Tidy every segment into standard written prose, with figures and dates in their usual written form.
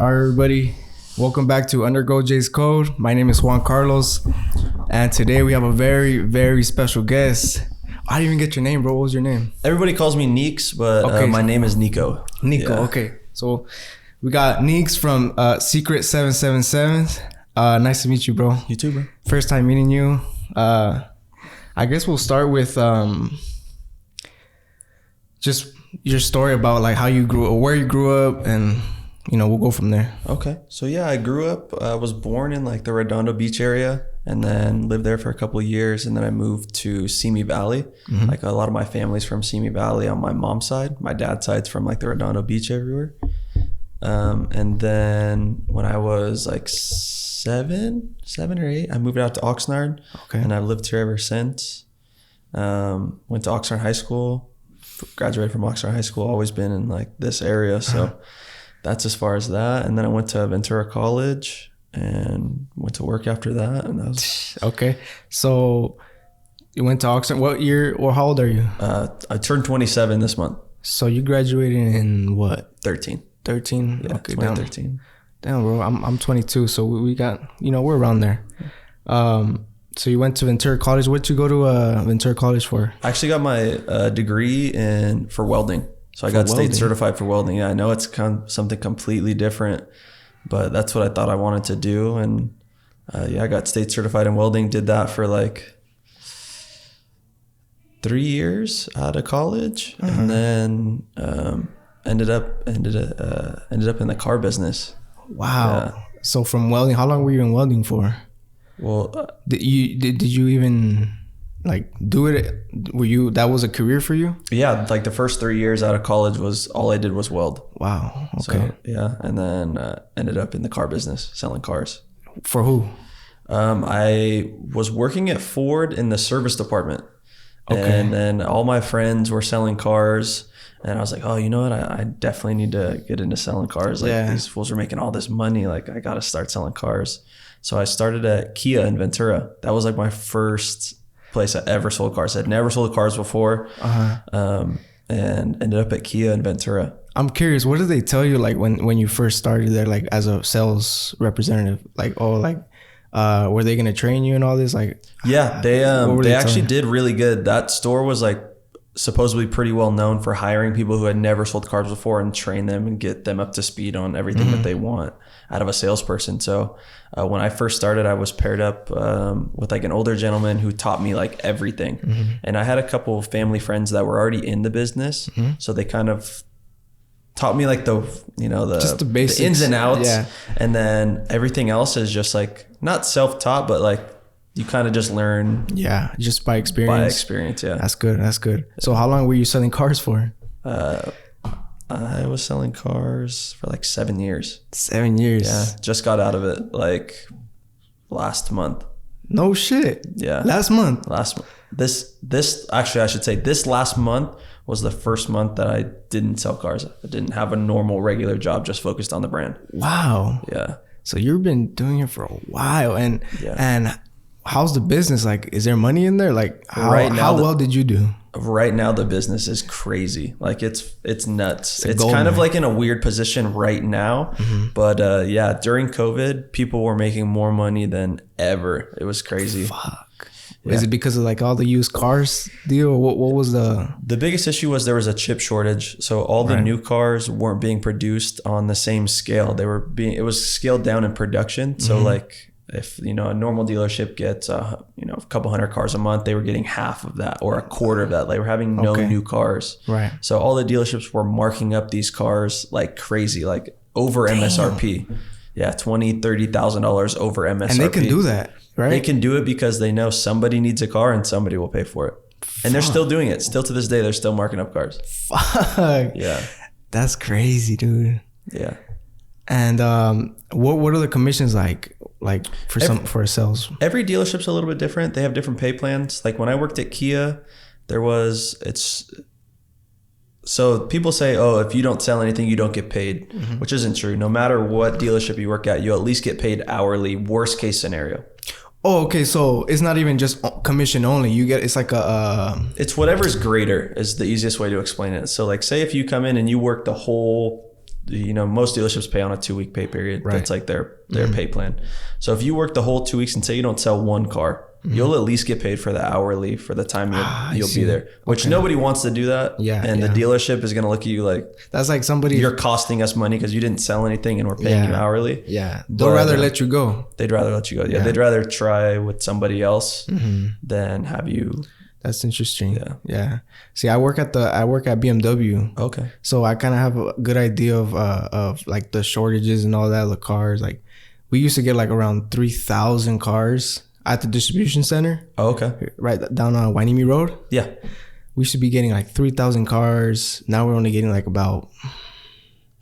All right, everybody. Welcome back to Undergo Jayskode. My name is Juan Carlos, and today we have a very, very special guest. I didn't even get your name, bro. What was your name? Everybody calls me Neeks, but my name is Nico. Nico, yeah. Okay. So we got Neeks from Secret777s. Nice to meet you, bro. You too, bro. First time meeting you. I guess we'll start with just your story about like how you grew up, where you grew up, and we'll go from there. Okay. So yeah, I grew up, I was born in like the Redondo Beach area and then lived there for a couple of years. And then I moved to Simi Valley. Mm-hmm. Like a lot of my family's from Simi Valley on my mom's side. My dad's side's from like the Redondo Beach everywhere. And then when I was like seven or eight, I moved out to Oxnard. Okay. And I've lived here ever since. Went to Oxnard High School, graduated from Oxnard High School, always been in like this area. So that's as far as that. And then I went to Ventura College and went to work after that. And that was okay. So you went to Oxnard. What year or how old are you? I turned 27 this month. So you graduated in what? 13. 13? Yeah, okay, 2013. Damn, bro. I'm 22. So we got, we're around there. So you went to Ventura College. What'd you go to Ventura College for? I actually got my degree for welding. So I got state certified for welding. Yeah, I know it's something completely different, but that's what I thought I wanted to do. And I got state certified in welding. Did that for like 3 years out of college, and then ended up in the car business. Wow. Yeah. So from welding, how long were you in welding for? Well, did you even like do it? That was a career for you? Yeah, like the first 3 years out of college was all I did was weld. Wow. Okay. So, yeah, and then ended up in the car business, selling cars. For who? I was working at Ford in the service department. Okay. And then all my friends were selling cars. And I was like, oh, you know what? I definitely need to get into selling cars. Like these fools are making all this money. Like I got to start selling cars. So I started at Kia in Ventura. That was like my first place I ever sold cars. I'd never sold cars before. And ended up at Kia in Ventura. I'm curious, what did they tell you like when you first started there, like as a sales representative? Like, were they gonna train you and all this? Like, yeah, they actually did really good. That store was like supposedly pretty well known for hiring people who had never sold cars before and train them and get them up to speed on everything that they want out of a salesperson. So when I first started, I was paired up with like an older gentleman who taught me like everything. And I had a couple of family friends that were already in the business. So they kind of taught me like just the basics, the ins and outs. Yeah. And then everything else is just like not self-taught, but like you kind of just learn. Yeah, just by experience. By experience, yeah. That's good. So how long were you selling cars for? I was selling cars for like 7 years. 7 years? Yeah, just got out of it like last month. No shit. Yeah. Last month? This actually, I should say this last month was the first month that I didn't sell cars. I didn't have a normal regular job, just focused on the brand. Wow. Yeah. So you've been doing it for a while. And how's the business? Like, is there money in there? Like, how well did you do? Right now, the business is crazy. Like, it's nuts. It's kind of like in a weird position right now. But during COVID, people were making more money than ever. It was crazy. Fuck. Yeah. Is it because of like all the used cars deal? Or what was the biggest issue was there was a chip shortage. So all the new cars weren't being produced on the same scale. It was scaled down in production. So like, if a normal dealership gets a couple hundred cars a month, they were getting half of that or a quarter of that. They were having no new cars. Right. So all the dealerships were marking up these cars like crazy, like over MSRP. Yeah, $20,000-$30,000 over MSRP. And they can do that, right? They can do it because they know somebody needs a car and somebody will pay for it. And they're still doing it. Still to this day, they're still marking up cars. Fuck. Yeah. That's crazy, dude. Yeah. And what are the commissions like for sales? Every dealership's a little bit different. They have different pay plans. Like when I worked at Kia, so people say, oh, if you don't sell anything, you don't get paid, which isn't true. No matter what dealership you work at, you at least get paid hourly, worst case scenario. Oh, okay. So it's not even just commission only. It's like it's whatever's greater is the easiest way to explain it. So like say if you come in and you work the whole most dealerships pay on a 2-week pay period. Right. That's like their pay plan. So if you work the whole 2 weeks and say you don't sell one car, you'll at least get paid for the hourly for the time you'll be there, which nobody wants to do that. Yeah. And the dealership is going to look at you like, that's like somebody, you're costing us money because you didn't sell anything and we're paying you hourly. Yeah. They'll rather let you go. They'd rather let you go. Yeah. They'd rather try with somebody else than have you. That's interesting. Yeah. See, I work at BMW. Okay. So I kind of have a good idea of like the shortages and all that, the cars. Like we used to get like around 3,000 cars at the distribution center. Oh, okay. Right down on Wainimi Road. Yeah. We should be getting like 3,000 cars. Now we're only getting like about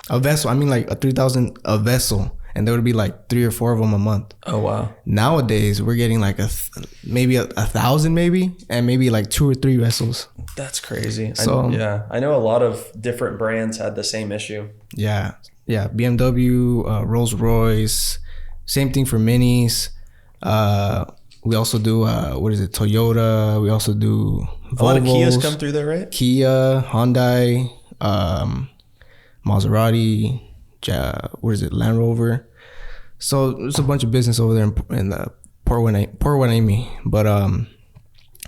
a vessel. I mean like a 3,000 a vessel. And there would be like 3 or 4 of them a month. Oh, wow. Nowadays, we're getting like maybe 1,000 maybe. And maybe like 2 or 3 vessels. That's crazy. So I know a lot of different brands had the same issue. Yeah. BMW, Rolls Royce. Same thing for Minis. We also do Toyota. We also do Volvos. A lot of Kias come through there, right? Kia, Hyundai, Maserati, Land Rover. So there's a bunch of business over there in the Port Hueneme. But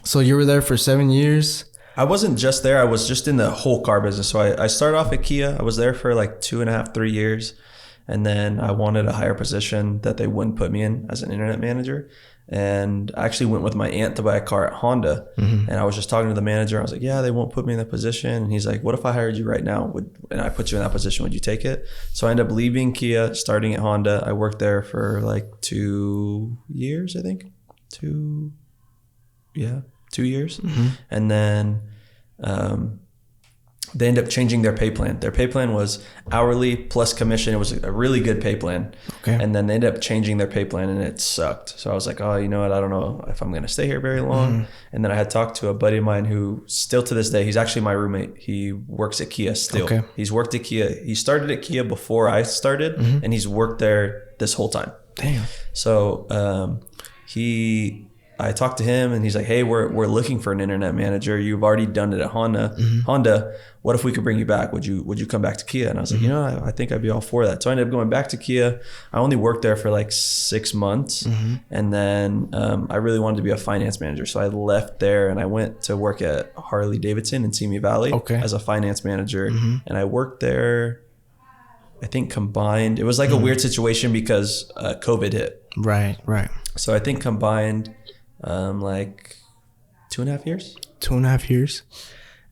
so you were there for 7 years. I wasn't just there. I was just in the whole car business. So I started off at Kia. I was there for like 2.5, 3 years. And then I wanted a higher position that they wouldn't put me in as an internet manager. And I actually went with my aunt to buy a car at Honda. And I was just talking to the manager. I was like, yeah, they won't put me in that position. And he's like, what if I hired you right now? And I put you in that position, would you take it? So I ended up leaving Kia, starting at Honda. I worked there for like 2 years, I think. 2 years. And then they ended up changing their pay plan. Their pay plan was hourly plus commission. It was a really good pay plan. Okay. And then they ended up changing their pay plan and it sucked. So I was like, oh, you know what? I don't know if I'm going to stay here very long. And then I had talked to a buddy of mine who still to this day, he's actually my roommate. He works at Kia still. Okay. He's worked at Kia. He started at Kia before I started and he's worked there this whole time. Damn. So I talked to him and he's like, hey, we're looking for an internet manager. You've already done it at Honda. Honda, what if we could bring you back? Would you come back to Kia? And I was like, I think I'd be all for that. So I ended up going back to Kia. I only worked there for like 6 months. And then I really wanted to be a finance manager. So I left there and I went to work at Harley Davidson in Simi Valley as a finance manager. And I worked there, I think combined. It was like a weird situation because COVID hit. Right. So I think combined like 2.5 years. 2.5 years.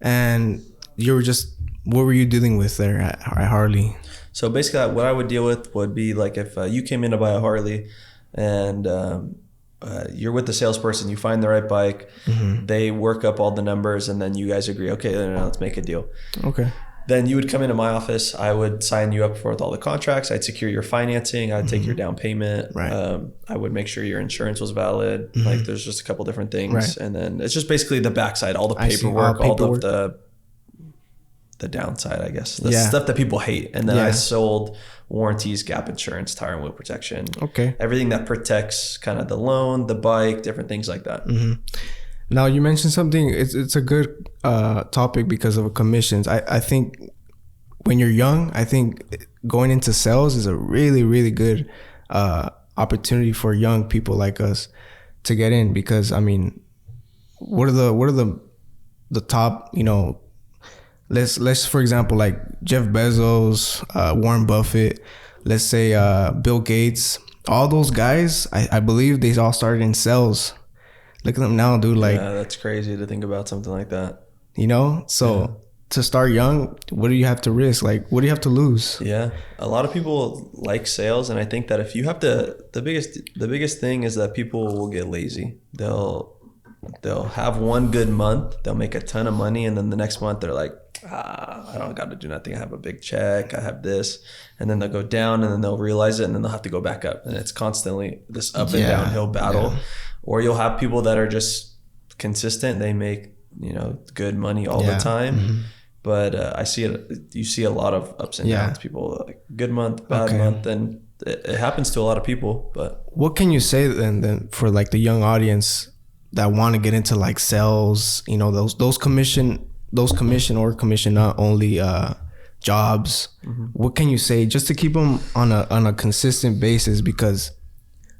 And you were what were you dealing with there at Harley? So basically what I would deal with would be like if you came in to buy a Harley and you're with the salesperson, you find the right bike, they work up all the numbers and then you guys agree, okay, then let's make a deal. Okay. Then you would come into my office. I would sign you up for all the contracts. I'd secure your financing. I'd take your down payment. Right. I would make sure your insurance was valid. Like there's just a couple different things. And then it's just basically the backside, all the paperwork, all of the downside, I guess. The stuff that people hate. And then I sold warranties, gap insurance, tire and wheel protection. Okay. Everything that protects kind of the loan, the bike, different things like that. Now you mentioned something. It's a good topic because of commissions. I think when you're young, I think going into sales is a really, really good opportunity for young people like us to get in. Because I mean, what are the top? Let's for example like Jeff Bezos, Warren Buffett. Let's say Bill Gates. All those guys, I believe they all started in sales. Look at them now, dude. Like, yeah, that's crazy to think about something like that. So to start young, what do you have to risk? Like, what do you have to lose? Yeah, a lot of people like sales, and I think that if you have the biggest thing is that people will get lazy. They'll have one good month, they'll make a ton of money, and then the next month they're like, I don't got to do nothing. I have a big check. I have this, and then they'll go down, and then they'll realize it, and then they'll have to go back up, and it's constantly this up and downhill battle. Yeah. Or you'll have people that are just consistent. They make, good money all the time. But you see a lot of ups and downs. People like good month, bad month. And it happens to a lot of people, but. What can you say then for like the young audience that want to get into like sales, those commission or commission not only jobs. What can you say just to keep them on a consistent basis? Because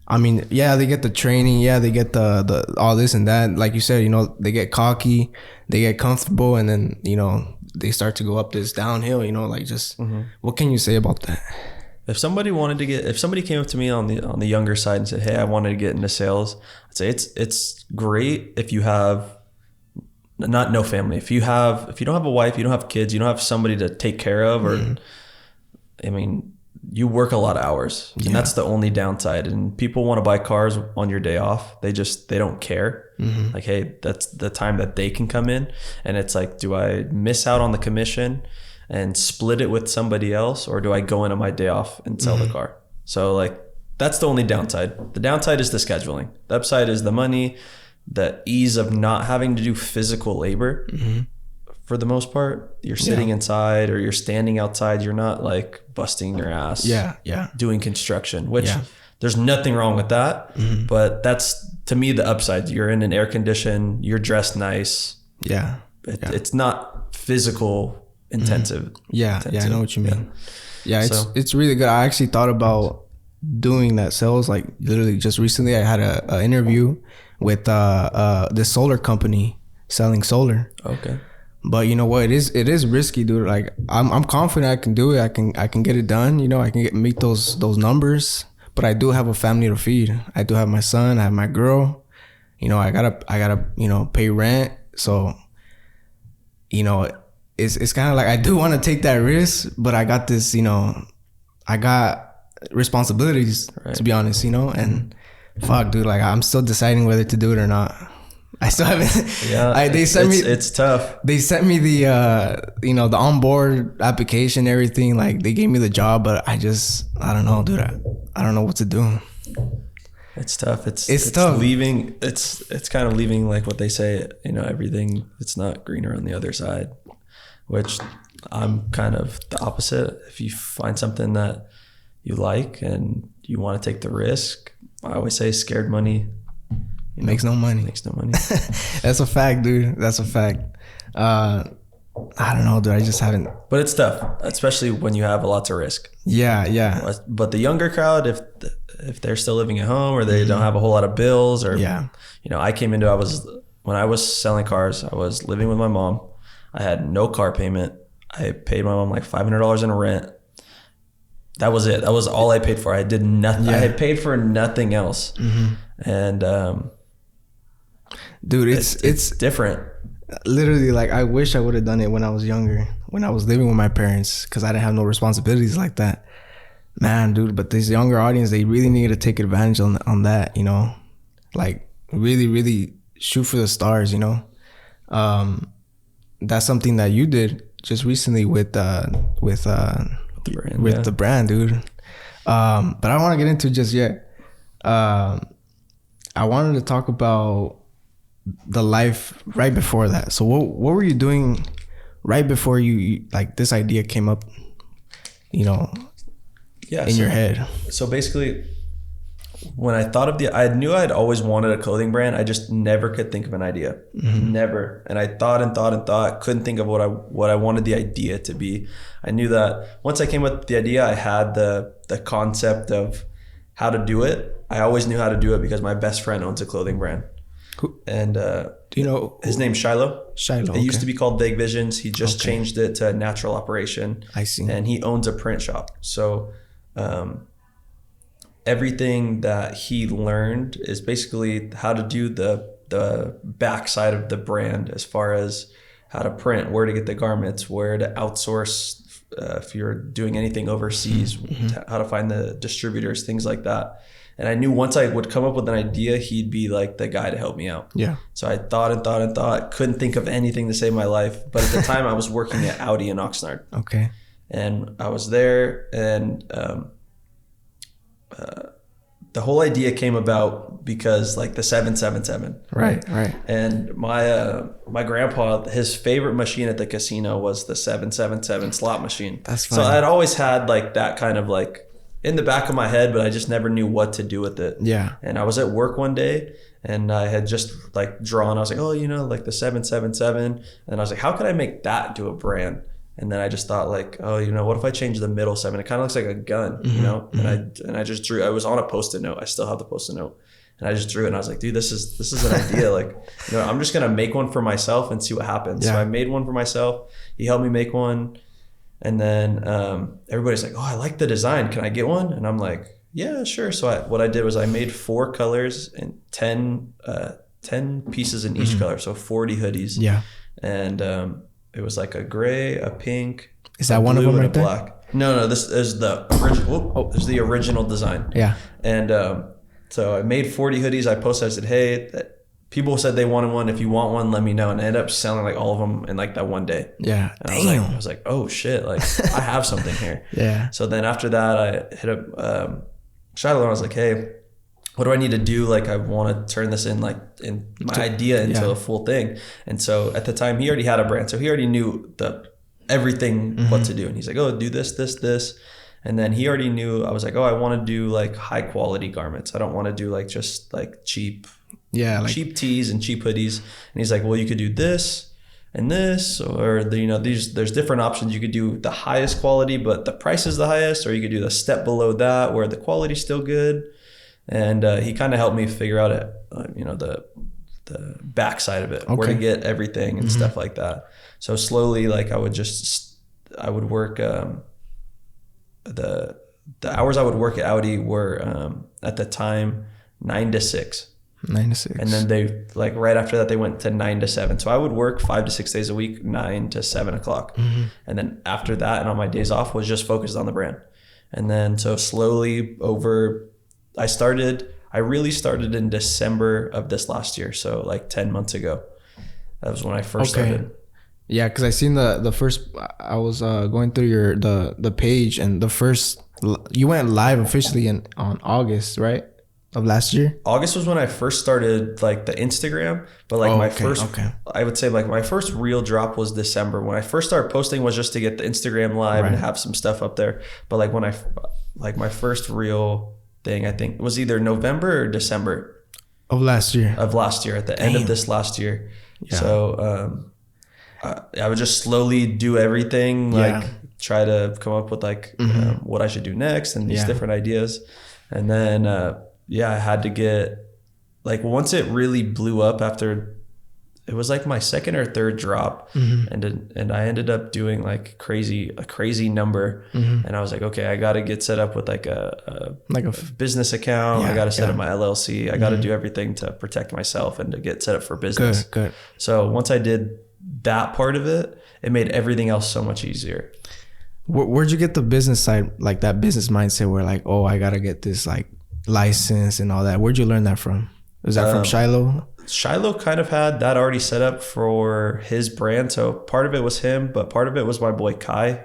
I mean, yeah, they get the training, yeah, they get the all this and that. Like you said, you know, they get cocky, they get comfortable, and then, you know, they start to go up this downhill, you know, like just what can you say about that? If somebody came up to me on the younger side and said, "Hey, I wanted to get into sales," I'd say it's great if you have no family. If you don't have a wife, you don't have kids, you don't have somebody to take care of, or I mean, you work a lot of hours, and that's the only downside. And people want to buy cars on your day off. They don't care. Like, hey, that's the time that they can come in, and it's like, do I miss out on the commission and split it with somebody else, or do I go in on my day off and sell the car? So like, that's the only downside. The downside is the scheduling. The upside is the money, the ease of not having to do physical labor. For the most part, you're sitting inside or you're standing outside. You're not like busting your ass doing construction, which there's nothing wrong with that. But that's, to me, the upside. You're in an air condition, you're dressed nice. It's not physical intensive. I know what you mean. It's really good. I actually thought about doing that sales, like literally just recently. I had a interview with this solar company selling solar. Okay. But you know what? It is risky, dude. Like I'm confident I can do it. I can get it done. You know, I can meet those numbers. But I do have a family to feed. I do have my son. I have my girl. You know, I gotta you know, pay rent. So, you know, it's kind of like I do want to take that risk, but I got this. You know, I got responsibilities, to be honest. You know, and fuck, dude. Like I'm still deciding whether to do it or not. I still haven't. It's tough. They sent me the you know, the onboard application, everything. Like they gave me the job, but I don't know, dude. I don't know what to do. It's tough. It's tough. Leaving. It's kind of leaving, like what they say. You know, everything. It's not greener on the other side. Which I'm kind of the opposite. If you find something that you like and you want to take the risk, I always say scared money. Makes no money. That's a fact, dude. That's a fact. I don't know, dude. I just haven't. But it's tough, especially when you have a lot to risk. Yeah. But the younger crowd, if they're still living at home or they don't have a whole lot of bills, or you know, I came into when I was selling cars, I was living with my mom. I had no car payment. I paid my mom like $500 in rent. That was it. That was all I paid for. I did nothing. I had paid for nothing else. And dude, it's different. Literally, like I wish I would have done it when I was younger, when I was living with my parents, because I didn't have no responsibilities like that. Man, dude, but this younger audience, they really need to take advantage on that, you know, like really, really shoot for the stars, you know. That's something that you did just recently with the brand, dude. But I don't want to get into it just yet. I wanted to talk about the life right before that. So what were you doing right before you like this idea came up, you know, in your head? So basically, when I thought of I knew I'd always wanted a clothing brand. I just never could think of an idea. Never. And I thought, couldn't think of what I wanted the idea to be. I knew that once I came up with the idea, I had the concept of how to do it. I always knew how to do it because my best friend owns a clothing brand. And do you know his name's Shiloh? It used to be called Vague Visions. He just changed it to Natural Operation. I see. And he owns a print shop. So everything that he learned is basically how to do the backside of the brand, as far as how to print, where to get the garments, where to outsource if you're doing anything overseas, how to find the distributors, things like that. And I knew once I would come up with an idea, he'd be like the guy to help me out. Yeah. So I thought, couldn't think of anything to save my life. But at the time I was working at Audi in Oxnard. Okay. And I was there, and the whole idea came about because like the 777. Right. And my grandpa, his favorite machine at the casino was the 777 slot machine. That's fine. So I'd always had like that kind of like in the back of my head, but I just never knew what to do with it. Yeah. And I was at work one day, and I had just like drawn. I was like, oh, you know, like the 777. And I was like, how could I make that into a brand? And then I just thought like, oh, you know, what if I change the middle 7? It kind of looks like a gun, you know? And I just drew, I was on a Post-it note. I still have the Post-it note. And I just drew it and I was like, dude, this is an idea. Like, you know, I'm just going to make one for myself and see what happens. Yeah. So I made one for myself. He helped me make one. And then everybody's like, oh, I like the design. Can I get one? And I'm like, yeah, sure. So what I did was I made 4 colors and 10 pieces in each color. So 40 hoodies. Yeah. And it was like a gray, a pink. Is that one of them right there? Black. No, this is the original. Oh, this is the original design. Yeah. And so I made 40 hoodies. I posted, I said, hey, people said they wanted one. If you want one, let me know. And I ended up selling like all of them in like that one day. Yeah. And I was like, oh shit, like I have something here. Yeah. So then after that, I hit up Shiloh and I was like, hey, what do I need to do? Like, I want to turn this in my idea into a full thing. And so at the time he already had a brand. So he already knew everything, what to do. And he's like, oh, do this, this, this. And then he already knew, I was like, oh, I want to do like high quality garments. I don't want to do like just like cheap tees and cheap hoodies. And he's like, well, you could do this and this, or there's different options. You could do the highest quality, but the price is the highest, or you could do the step below that where the quality's still good. And he kind of helped me figure out the backside of it, where to get everything and stuff like that. So slowly, like I would work, the hours I would work at Audi were at the time 9 to 6. 9 to 6. And then they like right after that they went to 9 to 7. So I would work 5 to 6 days a week, 9 to 7 o'clock. And then after that and on my days off was just focused on the brand. And then so slowly I really started in December of this last year. So like 10 months ago. That was when I first started. Yeah, because I seen the first, I was going through the page, and the first, you went live officially on August, right? Of last year? August was when I first started like the Instagram, but like I would say like my first real drop was December. When I first started posting was just to get the Instagram live and have some stuff up there. But like my first real thing, I think was either November or December. Of last year, at the end of this last year. Yeah. So, I would just slowly do everything, like try to come up with like what I should do next and these different ideas. And then, I had to get like, once it really blew up after, it was like my second or third drop. And I ended up doing like a crazy number. And I was like, okay, I got to get set up with like a business account. I got to set up my LLC. I got to do everything to protect myself and to get set up for business. Good. So once I did that part of it, it made everything else so much easier. Where'd you get the business side, like that business mindset where like, oh, I gotta get this like license and all that? Where'd you learn that from? Was that from Shiloh? Shiloh kind of had that already set up for his brand. So part of it was him, but part of it was my boy Kai.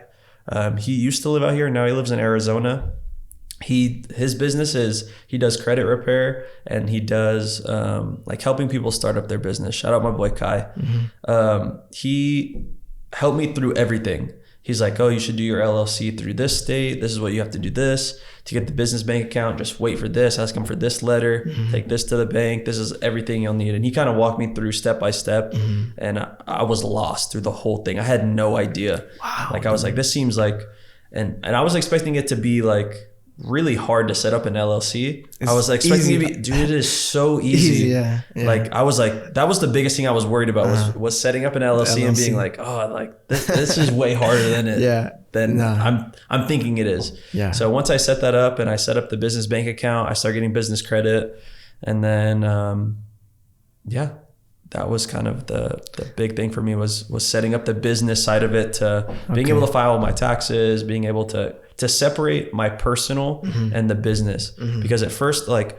He used to live out here. Now he lives in Arizona. His business is, he does credit repair and he does like helping people start up their business. Shout out my boy Kai. He helped me through everything. He's like, oh, you should do your LLC through this state. This is what you have to do this. To get the business bank account, just wait for this, ask him for this letter, take this to the bank. This is everything you'll need. And he kind of walked me through step by step. And I was lost through the whole thing. I had no idea. Wow. Like I was like, this seems like, and I was expecting it to be like really hard to set up an LLC. I was like expecting it to be, dude, it is so easy. Yeah. Like I was like, that was the biggest thing I was worried about was setting up an LLC and being like, oh, like this is way harder than I'm thinking it is. Yeah. So once I set that up and I set up the business bank account, I started getting business credit, and then that was kind of the big thing for me was setting up the business side of it, to being able to file my taxes, being able to separate my personal and the business. Because at first, like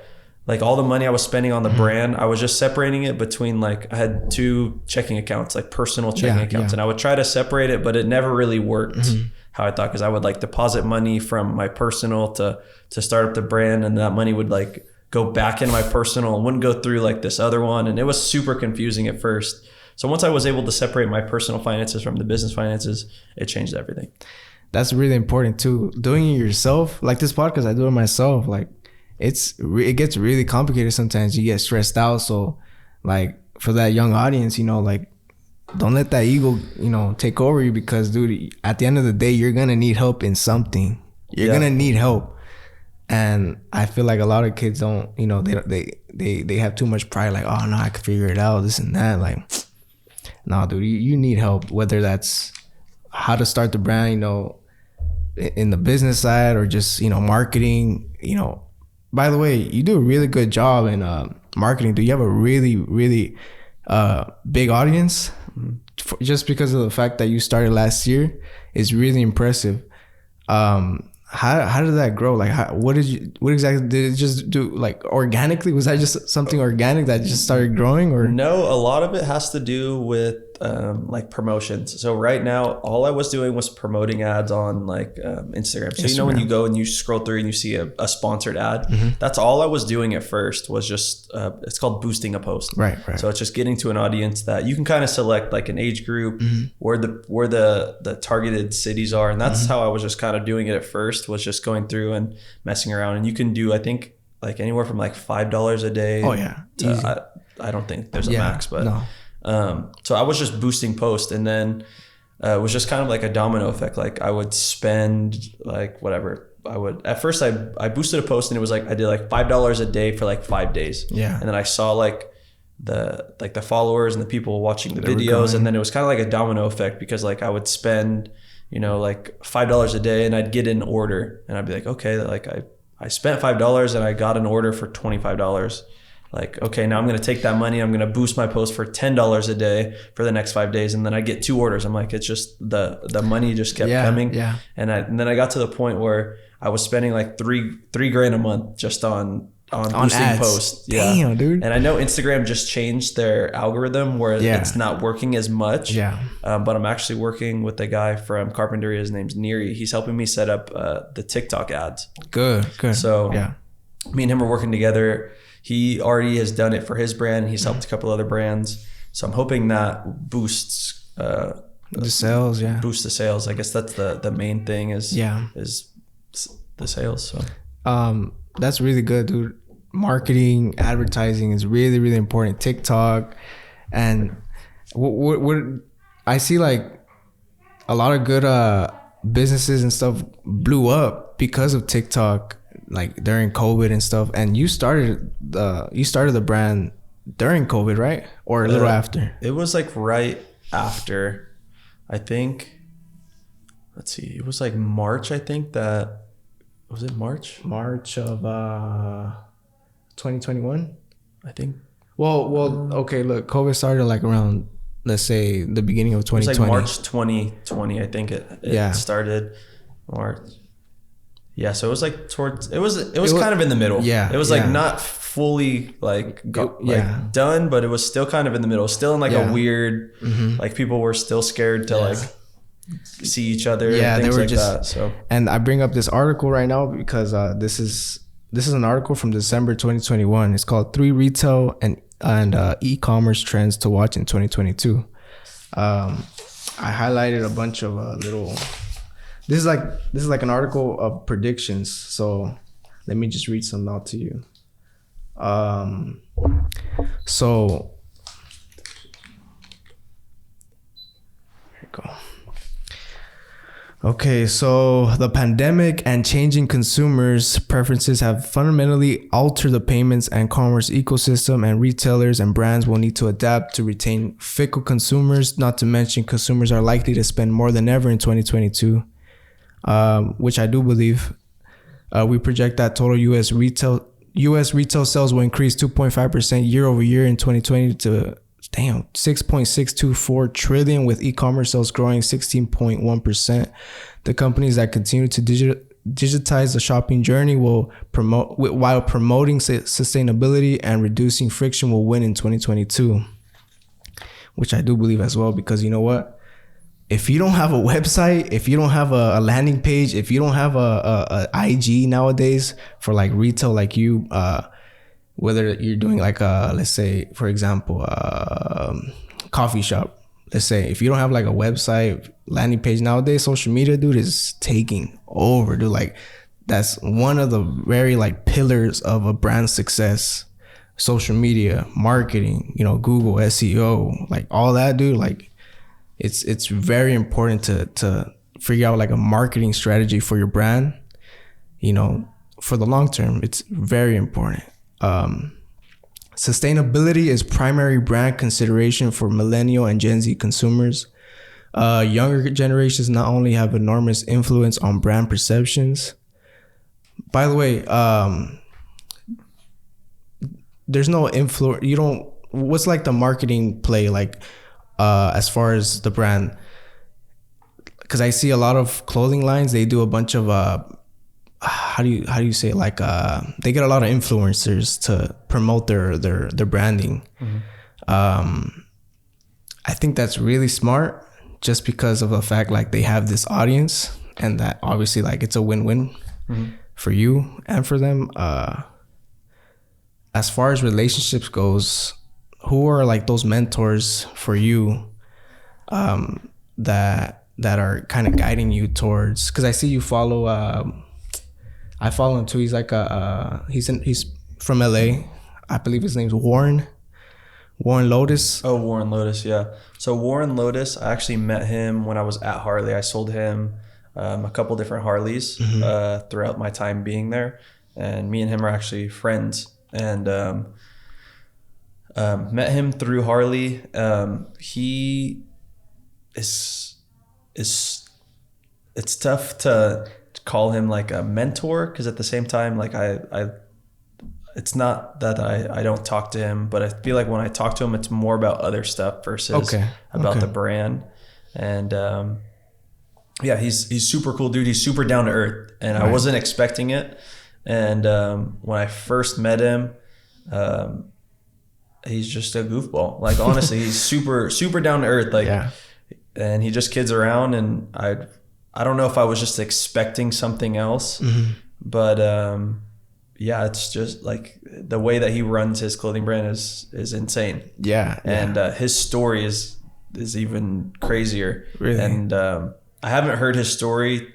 all the money I was spending on the brand, I was just separating it between, like, I had 2 checking accounts, like personal checking accounts. And I would try to separate it, but it never really worked how I thought, because I would like deposit money from my personal to start up the brand, and that money would like go back into my personal and wouldn't go through like this other one. And it was super confusing at first. So once I was able to separate my personal finances from the business finances, it changed everything. That's really important too. Doing it yourself, like this podcast, I do it myself. Like it gets really complicated sometimes. You get stressed out. So like for that young audience, like don't let that ego, take over you, because dude, at the end of the day, you're gonna need help in something. You're gonna need help. And I feel like a lot of kids don't, they have too much pride, like, oh no, I can figure it out, this and that. Like, no, dude, you need help, whether that's how to start the brand, in the business side, or just, marketing. By the way, you do a really good job in marketing. Do you have a really, really big audience? Just because of the fact that you started last year is really impressive. How did that grow? Like, what exactly did it just do? Like, organically? Was that just something organic that just started growing? Or no, a lot of it has to do with like promotions. So right now, all I was doing was promoting ads on like Instagram. So when you go and you scroll through and you see a sponsored ad, that's all I was doing at first. Was just it's called boosting a post. Right. So it's just getting to an audience that you can kind of select, like an age group, where the targeted cities are, and that's how I was just kind of doing it at first. Was just going through and messing around, and you can do, I think, like anywhere from like $5 a day. Oh yeah, to, I don't think there's a max, but no. So I was just boosting posts, and then it was just kind of like a domino effect. Like I would spend like whatever. At first I boosted a post, and it was like I did like $5 a day for like 5 days. Yeah. And then I saw like the followers and the people watching the videos, and then it was kind of like a domino effect, because like I would spend, like $5 a day, and I'd get an order, and I'd be like, okay, like I spent $5 and I got an order for $25. Like, okay, now I'm going to take that money, I'm going to boost my post for $10 a day for the next 5 days. And then I get 2 orders. I'm like, it's just the money just kept coming. Yeah. And then I got to the point where I was spending like three grand a month just on boosting ads. Posts. Damn, dude. And I know Instagram just changed their algorithm where it's not working as much. Yeah. But I'm actually working with a guy from Carpinteria. His name's Neeks. He's helping me set up the TikTok ads. Good. So me and him are working together. He already has done it for his brand. He's helped a couple other brands. So I'm hoping that boosts the sales. Yeah. Boost the sales. I guess that's the main thing is the sales. So that's really good, dude. Marketing, advertising is really, really important. TikTok, and what I see, like a lot of good businesses and stuff blew up because of TikTok, like during COVID and stuff. And you started the brand during COVID, right? Or a little after? It was like right after, I think. Let's see. It was like March, I think. Was it March? March of 2021, I think. Well, okay. Look, COVID started like around, let's say, the beginning of 2020. It was like March 2020, I think it started. March. Yeah, so it was like towards. It was kind of in the middle. Yeah, it was like not fully like done, but it was still kind of in the middle. Still in like a weird, like people were still scared to like see each other. Yeah, and things they were like just. That, so. And I bring up this article right now because this is an article from December 2021. It's called 3 Retail and E-commerce Trends to Watch in 2022. I highlighted a bunch of little. This is like an article of predictions. So let me just read some out to you. So here we go. Okay, so the pandemic and changing consumers' preferences have fundamentally altered the payments and commerce ecosystem, and retailers and brands will need to adapt to retain fickle consumers. Not to mention, consumers are likely to spend more than ever in 2022, which I do believe. We project that total U.S. retail sales will increase 2.5% year over year in 2020 to 6.624 trillion, with e-commerce sales growing 16.1%. The companies that continue to digitize the shopping journey while promoting sustainability and reducing friction will win in 2022, which I do believe as well, because you know what? If you don't have a website, if you don't have a landing page, if you don't have a IG nowadays for like retail, like you, whether you're doing like let's say, for example, coffee shop. Let's say if you don't have like a website, landing page nowadays, social media, dude, is taking over, dude. Like that's one of the very like pillars of a brand success. Social media, marketing, Google, SEO, like all that, dude. Like it's very important to figure out like a marketing strategy for your brand. You know, for the long term, it's very important. Sustainability is primary brand consideration for millennial and Gen Z consumers. Younger generations not only have enormous influence on brand perceptions. By the way, there's no influence. You don't. What's like the marketing play like as far as the brand? Because I see a lot of clothing lines. They do a bunch of how do you say it? Like they get a lot of influencers to promote their branding. I think that's really smart, just because of the fact like they have this audience, and that obviously like it's a win-win for you and for them. As far as relationships goes, who are like those mentors for you that are kind of guiding you towards? Because I see you follow. I follow him too. He's like he's from LA. I believe his name's Warren Lotus. Oh, Warren Lotus, yeah. So Warren Lotus, I actually met him when I was at Harley. I sold him a couple different Harleys throughout my time being there, and me and him are actually friends. And met him through Harley. He is it's tough to call him like a mentor, because at the same time, like I it's not that I don't talk to him, but I feel like when I talk to him, it's more about other stuff versus about the brand. And yeah, he's super cool dude. He's super down to earth, and I wasn't expecting it. And when I first met him, he's just a goofball. Like honestly, he's super down to earth. Like, and he just kids around. And I don't know if I was just expecting something else, but yeah, it's just like the way that he runs his clothing brand is insane. And his story is even crazier. Really? And I haven't heard his story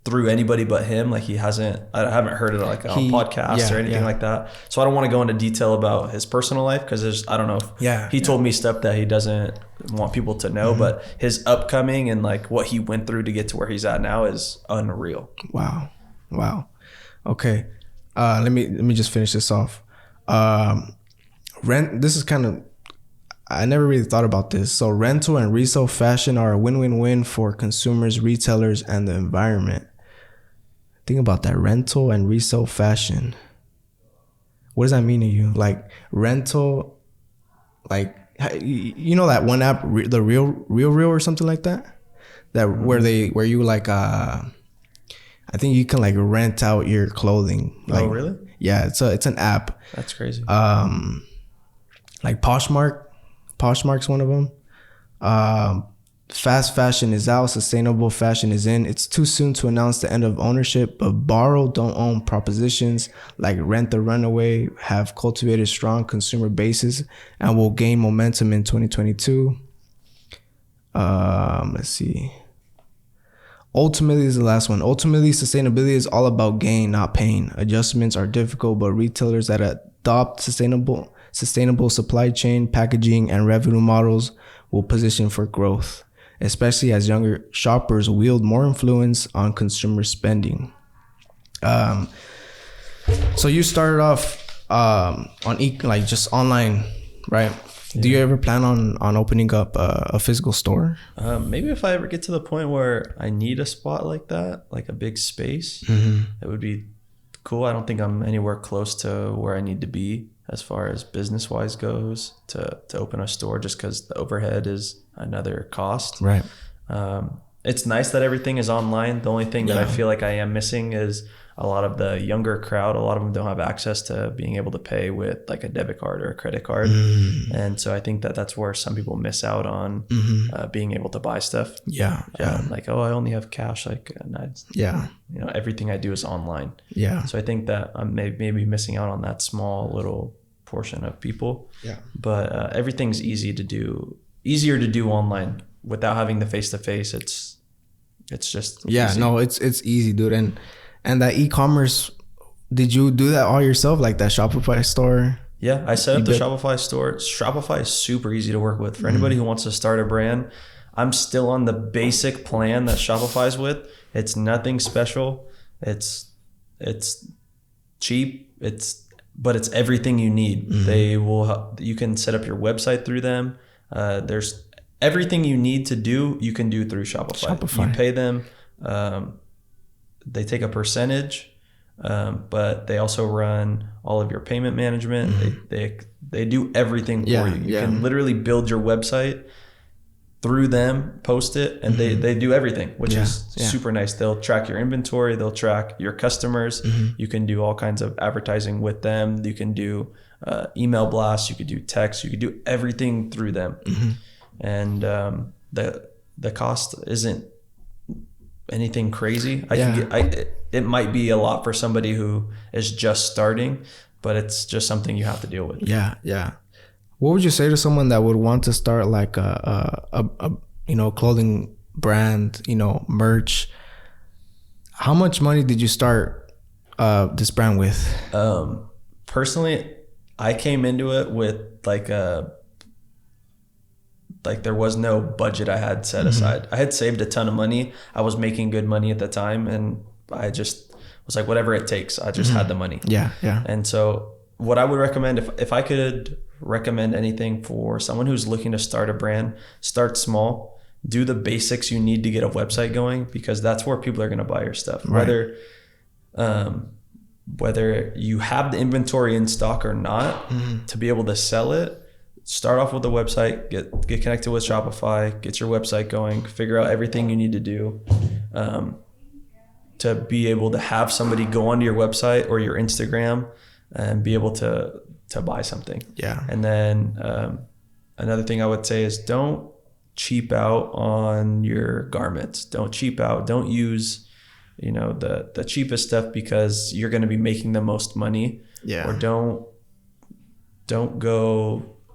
through anybody but him. Like I haven't heard it like on podcasts or anything like that. So I don't want to go into detail about his personal life, because I don't know if he told me stuff that he doesn't want people to know, but his upcoming and like what he went through to get to where he's at now is unreal. Wow. Okay. Let me just finish this off. This is kind of, I never really thought about this. So rental and resale fashion are a win-win-win for consumers, retailers, and the environment. Think about that. Rental and resale fashion. What does that mean to you? Like rental, like, you know that one app, the Real or something like that? Where you like, I think you can like rent out your clothing. Like, oh, really? Yeah, it's an app. That's crazy. Like Poshmark's one of them. Fast fashion is out, sustainable fashion is in. It's too soon to announce the end of ownership, but borrow, don't own propositions like Rent the Runaway have cultivated strong consumer bases and will gain momentum in 2022. Let's see. Ultimately is the last one. Ultimately, sustainability is all about gain, not pain. Adjustments are difficult, but retailers that adopt sustainable supply chain, packaging, and revenue models will position for growth, especially as younger shoppers wield more influence on consumer spending. So you started off on like just online, right? Yeah. Do you ever plan on opening up a physical store? Maybe if I ever get to the point where I need a spot like that, like a big space, it would be cool. I don't think I'm anywhere close to where I need to be as far as business wise goes to open a store, just because the overhead is another cost. Right. It's nice that everything is online. The only thing that I feel like I am missing is a lot of the younger crowd. A lot of them don't have access to being able to pay with like a debit card or a credit card. And so I think that that's where some people miss out on being able to buy stuff. Like, oh, I only have cash. Like, you know, everything I do is online. So I think that I'm maybe missing out on that small little portion of people. But everything's easier to do online without having the face-to-face. It's just easy. No, it's easy, dude. And that e-commerce, did you do that all yourself, like that Shopify store? Yeah, I set up the Shopify store. Shopify is super easy to work with. For anybody who wants to start a brand, I'm still on the basic plan that Shopify's with. It's nothing special. It's cheap. But it's everything you need. They will. You can set up your website through them. There's everything you need to do. You can do through Shopify. You pay them. They take a percentage. But they also run all of your payment management. They do everything for you. You can literally build your website through them, post it, and they do everything, which is super nice. They'll track your inventory. They'll track your customers. You can do all kinds of advertising with them. You can do email blasts. You could do text. You could do everything through them. And the cost isn't anything crazy. It might be a lot for somebody who is just starting, but it's just something you have to deal with. Yeah. What would you say to someone that would want to start like a clothing brand, merch? How much money did you start this brand with? Personally, I came into it with like there was no budget I had set aside. I had saved a ton of money. I was making good money at the time, and I just was like, whatever it takes. I just had the money. Yeah. And so what I would recommend, if I could recommend anything for someone who's looking to start a brand, start small, do the basics you need to get a website going, because that's where people are going to buy your stuff. Right. Whether you have the inventory in stock or not, to be able to sell it, start off with a website, get connected with Shopify, get your website going, figure out everything you need to do to be able to have somebody go onto your website or your Instagram and be able to buy something. Yeah. And then another thing I would say is don't cheap out on your garments. Don't cheap out. Don't use, the cheapest stuff because you're going to be making the most money. Yeah. Or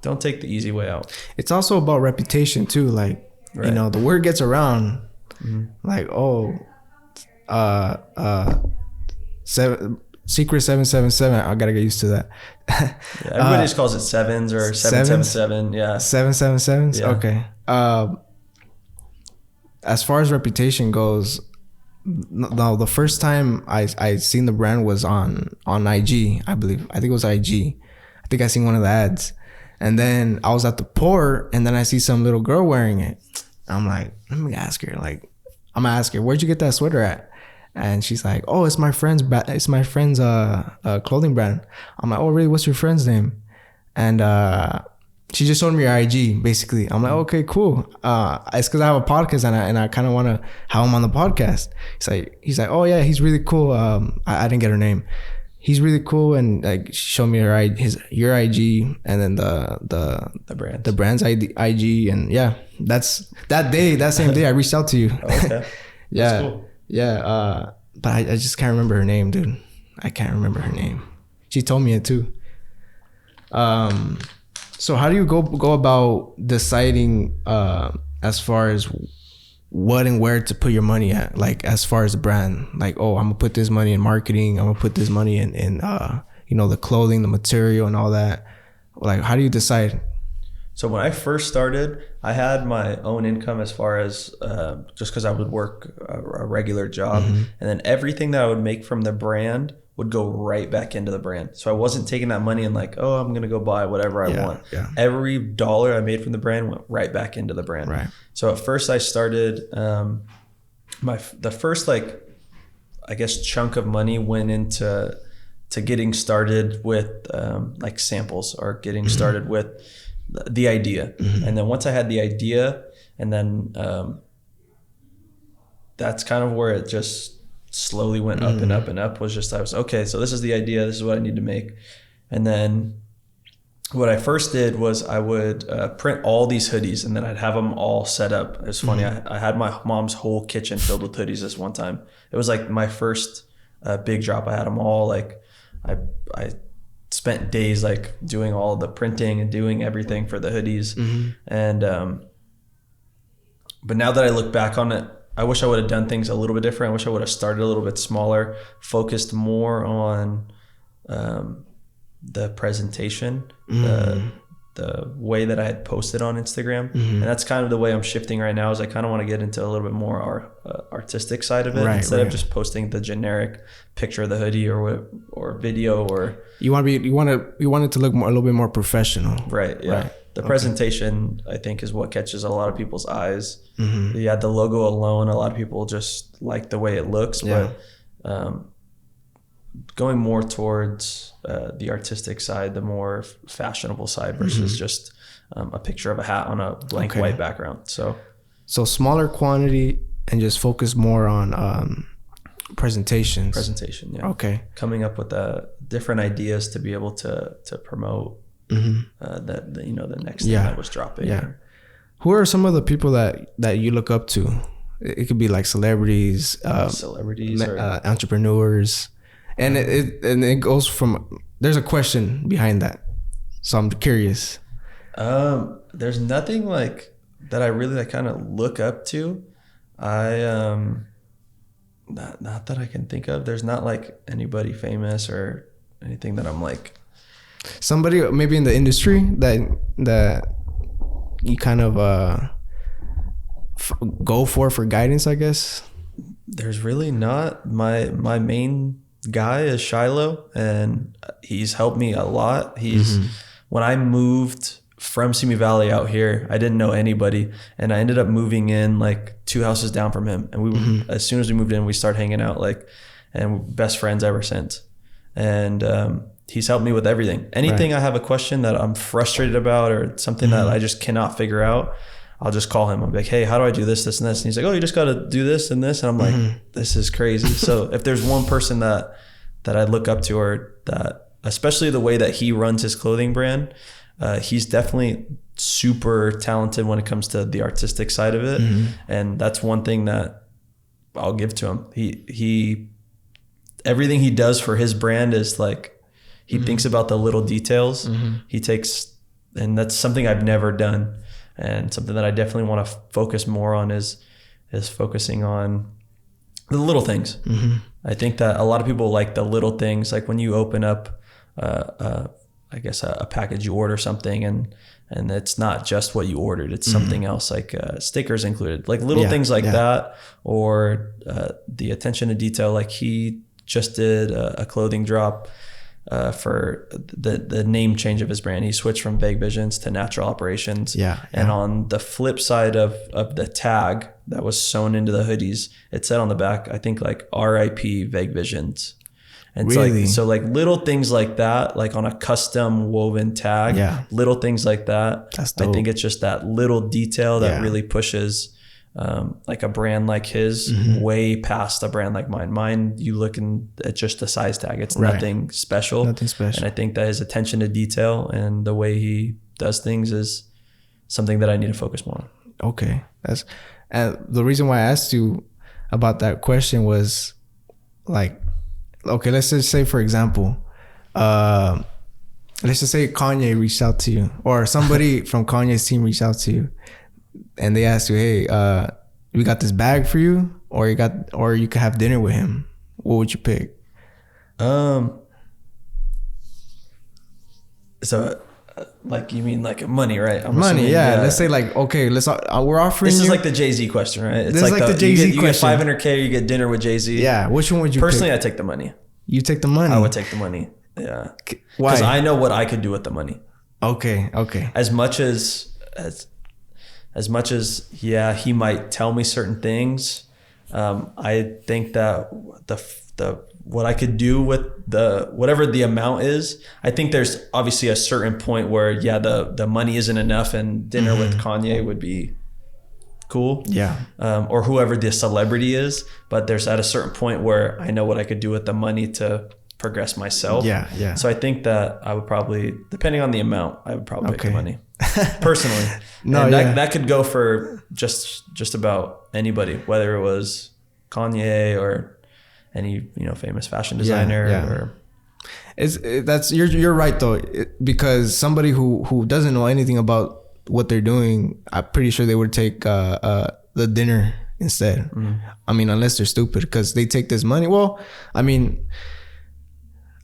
don't take the easy way out. It's also about reputation too. Like, the word gets around like, Secret777. I gotta get used to that. Everybody just calls it sevens or 777. Yeah. 777s? Yeah. Okay. As far as reputation goes, no, the first time I seen the brand was on IG, I believe. I think it was IG. I think I seen one of the ads. And then I was at the port, and then I see some little girl wearing it. I'm like, let me ask her. Like, I'm gonna ask her, where'd you get that sweater at? And she's like, oh, it's my friend's clothing brand. I'm like, oh, really? What's your friend's name? And she just showed me her IG, basically. I'm like, okay, cool. It's because I have a podcast and I kind of want to have him on the podcast. He's like, oh yeah, he's really cool. I didn't get her name. He's really cool, and like she showed me your IG, and then the brand's IG, and yeah, that same day I reached out to you. Oh, okay. Yeah. That's cool. Yeah, but I just can't remember her name, dude. I can't remember her name. She told me it too. So how do you go about deciding as far as what and where to put your money at? Like as far as the brand, like, oh, I'm gonna put this money in marketing. I'm gonna put this money in the clothing, the material, and all that. Like, how do you decide? So when I first started, I had my own income as far as just because I would work a regular job, and then everything that I would make from the brand would go right back into the brand. So I wasn't taking that money and like, oh, I'm gonna go buy whatever I want. Yeah. Every dollar I made from the brand went right back into the brand. Right. So at first I started the first chunk of money went into getting started with like samples or getting started with the idea. And then once I had the idea, and then that's kind of where it just slowly went up and up and up. Okay, so this is the idea, this is what I need to make. And then what I first did was I would print all these hoodies, and then I'd have them all set up. It's funny, I had my mom's whole kitchen filled with hoodies this one time. It was like my first big drop. I had them all, like I spent days like doing all the printing and doing everything for the hoodies. And but now that I look back on it, I wish I would have done things a little bit different. I wish I would have started a little bit smaller, focused more on the presentation, the way that I had posted on Instagram. And that's kind of the way I'm shifting right now, is I kind of want to get into a little bit more artistic side of it, instead of just posting the generic picture of the hoodie or video, or you want it to look a little bit more professional. Right. Yeah. The presentation, I think, is what catches a lot of people's eyes. Yeah. The logo alone, a lot of people just like the way it looks, but going more towards the artistic side, the more fashionable side, versus just a picture of a hat on a blank white background. So smaller quantity and just focus more on presentation. Yeah. Okay. Coming up with different ideas to be able to promote the next thing that was dropping. Yeah. Who are some of the people that you look up to? It could be like celebrities, entrepreneurs. And it goes from, there's a question behind that, so I'm curious. There's nothing like that I really kind of look up to. I not that I can think of. There's not like anybody famous or anything that I'm like. Somebody maybe in the industry that you kind of go for guidance, I guess. There's really not. My main guy is Shiloh, and he's helped me a lot. When I moved from Simi Valley out here, I didn't know anybody, and I ended up moving in like 2 houses down from him, and we as soon as we moved in, we started hanging out, and we're best friends ever since. And he's helped me with everything. Anything I have a question that I'm frustrated about, or something that I just cannot figure out, I'll just call him. I'm like, hey, how do I do this, and this? And he's like, oh, you just got to do this and this. And I'm like, this is crazy. So if there's one person that I look up to, or that, especially the way that he runs his clothing brand, he's definitely super talented when it comes to the artistic side of it. And that's one thing that I'll give to him. He everything he does for his brand is like, he thinks about the little details. He takes, and that's something I've never done. And something that I definitely want to focus more on is focusing on the little things. I think that a lot of people like the little things, like when you open up, I guess a package, you order something and it's not just what you ordered, it's something else, like stickers included, like little things like that, or the attention to detail. Like he just did a clothing drop for the name change of his brand. He switched from Vague Visions to Natural Operations. And on the flip side of the tag that was sewn into the hoodies, it said on the back, I think like RIP Vague Visions. And really? So like little things like that, like on a custom woven tag, little things like that. That's dope. I think it's just that little detail that really pushes like a brand like his way past a brand like mine. Mine, you look at just the size tag, it's nothing special. And I think that his attention to detail and the way he does things is something that I need to focus more on. Okay. That's the reason why I asked you about that question was like, okay, let's just say, for example, let's just say Kanye reached out to you, or somebody from Kanye's team reached out to you, and they asked you, hey, we got this bag for you, or you could have dinner with him. What would you pick? So like, you mean like money, right? Money, Let's say like, okay, we're offering. This is like the Jay-Z question, right? It's this is like the Jay-Z question. You get $500K, you get dinner with Jay-Z. Yeah, which one would you personally pick? I take the money. You take the money? I would take the money. Yeah. Why? Because I know what I could do with the money. Okay. As much as he might tell me certain things, I think that the what I could do with whatever the amount is, I think there's obviously a certain point where the money isn't enough, and dinner with Kanye would be cool. Or whoever the celebrity is, but there's at a certain point where I know what I could do with the money to progress myself. So I think that I would probably, depending on the amount, I would probably pick the money personally. That could go for just about anybody, whether it was Kanye or any famous fashion designer. You're right though, because somebody who doesn't know anything about what they're doing, I'm pretty sure they would take the dinner instead. I mean, unless they're stupid, because they take this money. Well, I mean,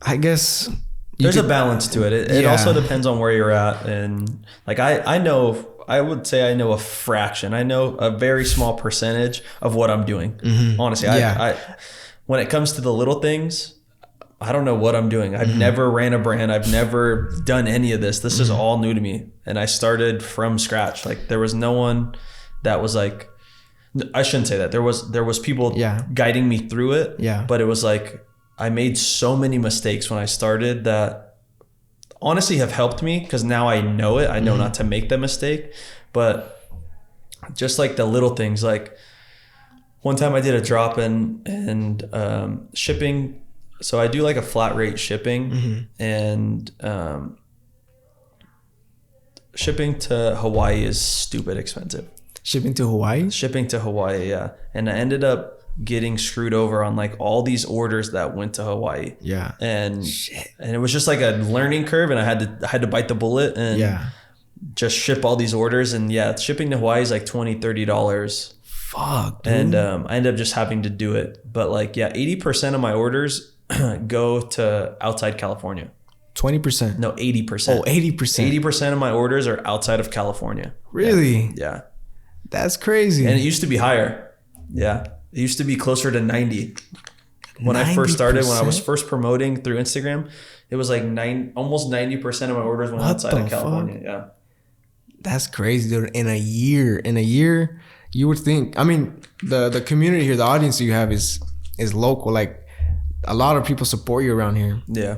I guess There's a balance to it. It also depends on where you're at. And like, I know, I would say I know a fraction. I know a very small percentage of what I'm doing. Honestly, I when it comes to the little things, I don't know what I'm doing. I've never ran a brand. I've never done any of this. This is all new to me. And I started from scratch. Like, there was no one that was like, I shouldn't say that. There was people guiding me through it. Yeah. But it was like, I made so many mistakes when I started that honestly have helped me, because now I know it. I know not to make the mistake. But just like the little things, like one time I did a drop and shipping. So I do like a flat rate shipping, and shipping to Hawaii is stupid expensive. Shipping to Hawaii? Shipping to Hawaii, yeah. And I ended up getting screwed over on like all these orders that went to Hawaii. Yeah. And it was just like a learning curve, and I had to bite the bullet and just ship all these orders. And shipping to Hawaii is like $20-$30. Fuck, dude. And I ended up just having to do it. But like 80% of my orders go to outside California. 20%? No, 80%. Oh, 80%. 80% of my orders are outside of California. Really? Yeah. That's crazy. And it used to be higher. Yeah. It used to be closer to 90. When I first started, when I was first promoting through Instagram, it was like almost 90% of my orders went outside of California. Fuck? Yeah. That's crazy, dude. In a year, you would think, I mean, the community here, the audience you have is local. Like, a lot of people support you around here. Yeah.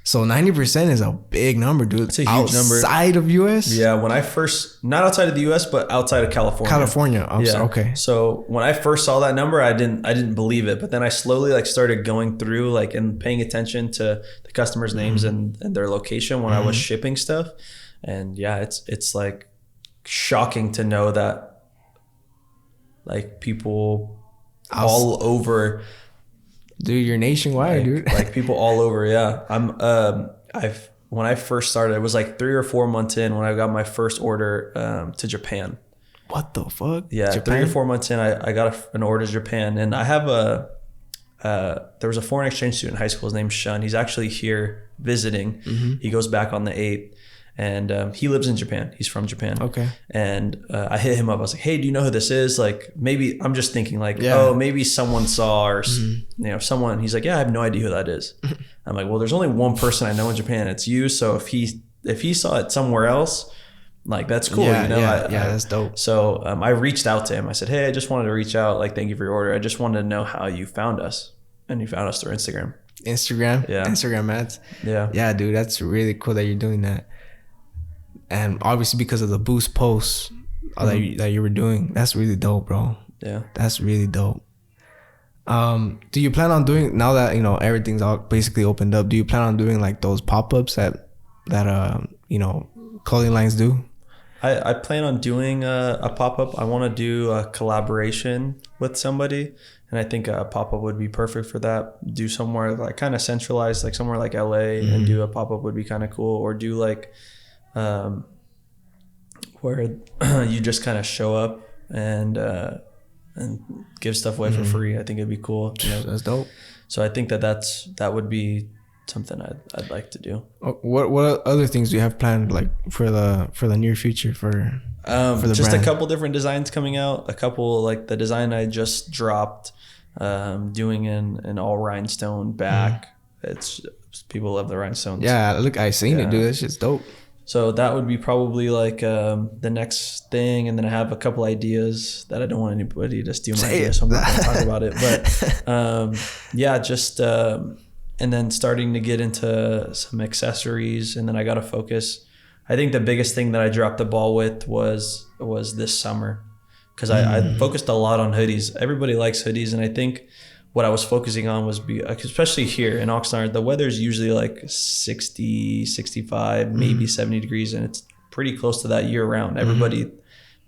So 90% is a big number, dude. It's a huge number. Outside of US? Yeah, when I first, not outside of the US, but outside of California. California. Okay. So when I first saw that number, I didn't believe it. But then I slowly like started going through like and paying attention to the customers' names and their location when I was shipping stuff. And yeah, it's like shocking to know that like people all over. Dude, you're nationwide, dude. Like people all over, yeah. When I first started, it was like 3 or 4 months in when I got my first order to Japan. What the fuck? Yeah, Japan? 3 or 4 months in, I got an order to Japan, and I have there was a foreign exchange student in high school. His name's Shun. He's actually here visiting. He goes back on the 8th. And he lives in Japan. He's from Japan. Okay. And I hit him up. I was like, hey, do you know who this is? Like, maybe I'm just thinking like, oh, maybe someone saw or, someone. He's like, yeah, I have no idea who that is. I'm like, well, there's only one person I know in Japan. It's you. So if he saw it somewhere else, like, that's cool. That's dope. So I reached out to him. I said, hey, I just wanted to reach out. Like, thank you for your order. I just wanted to know how you found us. And you found us through Instagram. Yeah. Instagram ads. Yeah. Yeah, dude, that's really cool that you're doing that. And obviously because of the boost posts that you were doing, that's really dope, bro. Yeah, that's really dope. Do you plan on doing, now that everything's all basically opened up, do you plan on doing like those pop-ups that clothing lines do? I plan on doing a pop-up. I want to do a collaboration with somebody, and I think a pop-up would be perfect for that. Do somewhere like kind of centralized, like somewhere like LA, and do a pop-up would be kind of cool. Or do like where you just kind of show up and give stuff away for free. I think it'd be cool. That's dope. So I think that would be something I'd like to do. What other things do you have planned, like for the near future for the just brand? A couple different designs coming out. A couple, like the design I just dropped, doing an all rhinestone back. It's people love the rhinestones. Yeah, look, I seen it, dude. That shit's dope. So that would be probably like the next thing. And then I have a couple ideas that I don't want anybody to steal my ideas, so I'm not going to talk about it. But and then starting to get into some accessories. And then I got to focus. I think the biggest thing that I dropped the ball with was this summer, because I focused a lot on hoodies. Everybody likes hoodies. And I think what I was focusing on was, especially here in Oxnard, the weather's usually like 60, 65, maybe 70 degrees. And it's pretty close to that year round. Everybody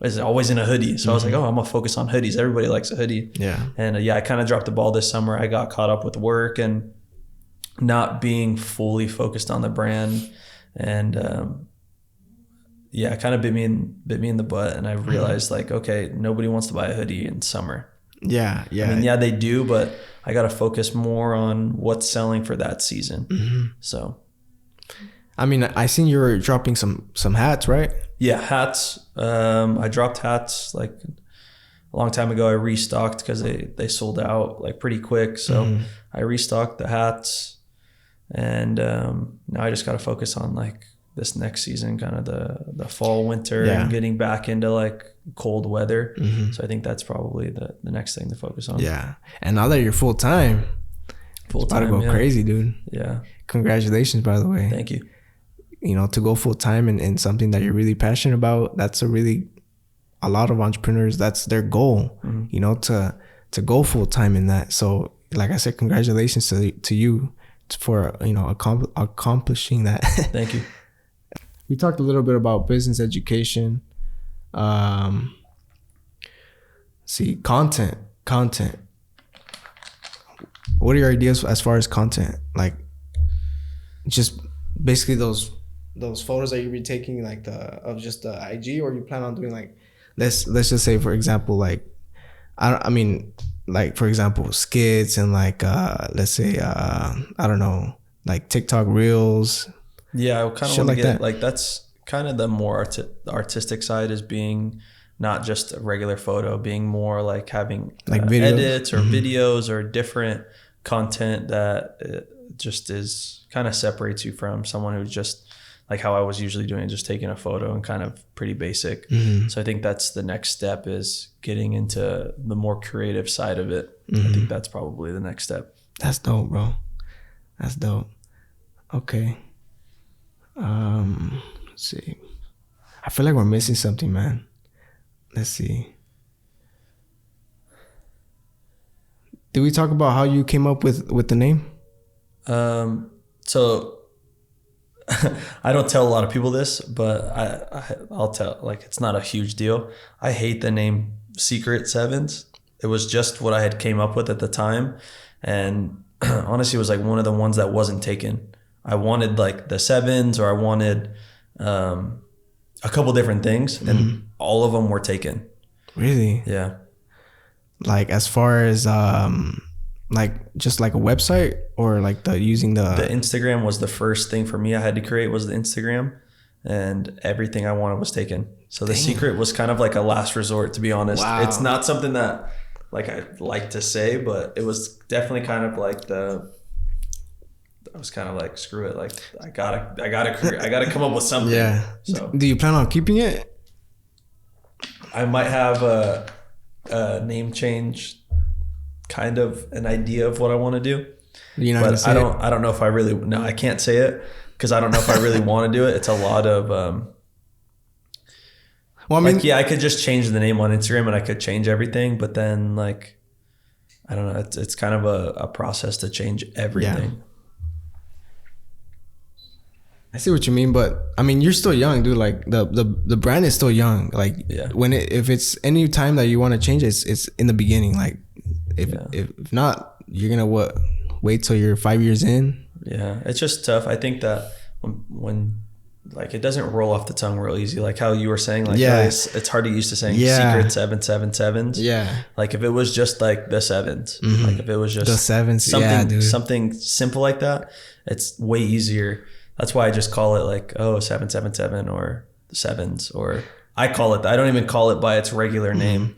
is always in a hoodie. So I was like, I'm going to focus on hoodies. Everybody likes a hoodie. Yeah. And I kind of dropped the ball this summer. I got caught up with work and not being fully focused on the brand. And it kind of bit me in the butt. And I realized like, okay, nobody wants to buy a hoodie in summer. Yeah. I mean, they do, but I got to focus more on what's selling for that season. So I mean, I seen you were dropping some hats, right? Yeah, hats. I dropped hats like a long time ago. I restocked because they sold out like pretty quick. So I restocked the hats, and now I just got to focus on like this next season, kind of the fall, winter, and getting back into like cold weather. So I think that's probably the next thing to focus on. Yeah, and now that you're full time, it's about to go crazy, dude. Yeah. Congratulations, by the way. Thank you. You know, to go full time in something that you're really passionate about, that's a lot of entrepreneurs, that's their goal, you know, to go full time in that. So like I said, congratulations to you for, you know, accomplishing that. Thank you. We talked a little bit about business education. See, content. What are your ideas as far as content? Like just basically those photos that you'll be taking, like of just the IG, or you plan on doing like, let's just say, for example, like I mean like, for example, skits and like let's say I don't know, like TikTok reels. Yeah, I kind of want to get like that's kind of the more artistic side, is being not just a regular photo, being more like having like edits or videos or different content that just is kind of separates you from someone who's just like how I was usually doing, just taking a photo and kind of pretty basic. So I think that's the next step, is getting into the more creative side of it. I think that's probably the next step. That's dope, bro. That's dope. Okay. Let's see. I feel like we're missing something, man. Let's see. Did we talk about how you came up with the name? So I don't tell a lot of people this, but I'll tell, like, it's not a huge deal. I hate the name Secret7s. It was just what I had came up with at the time. And honestly, it was like one of the ones that wasn't taken. I wanted like the sevens, or I wanted a couple different things, and all of them were taken. Really? Yeah. Like as far as like just like a website, or like using the Instagram was the first thing for me I had to create, was the Instagram, and everything I wanted was taken. So the Secret was kind of like a last resort, to be honest. Wow. It's not something that like I like to say, but it was definitely kind of like I was kind of like, screw it, like I gotta come up with something. Yeah. So do you plan on keeping it? I might have a name change, kind of an idea of what I want to do. You're not gonna say it? I don't know if I really, no, I can't say it because I don't know if I really want to do it. It's a lot of well, I mean, like, yeah, I could just change the name on Instagram and I could change everything, but then like, I don't know, it's kind of a process to change everything. Yeah. I see what you mean, but I mean, you're still young, dude. Like the brand is still young. Like if it's any time that you want to change it, it's in the beginning. Like if not, you're gonna wait till you're 5 years in. Yeah, it's just tough. I think that when like it doesn't roll off the tongue real easy. Like how you were saying, like it's hard to get used to saying Secret777s. Yeah. Like if it was just like the sevens, like if it was just the sevens, something simple like that, it's way easier. That's why I just call it like, 777 or the sevens, or I call it, I don't even call it by its regular name.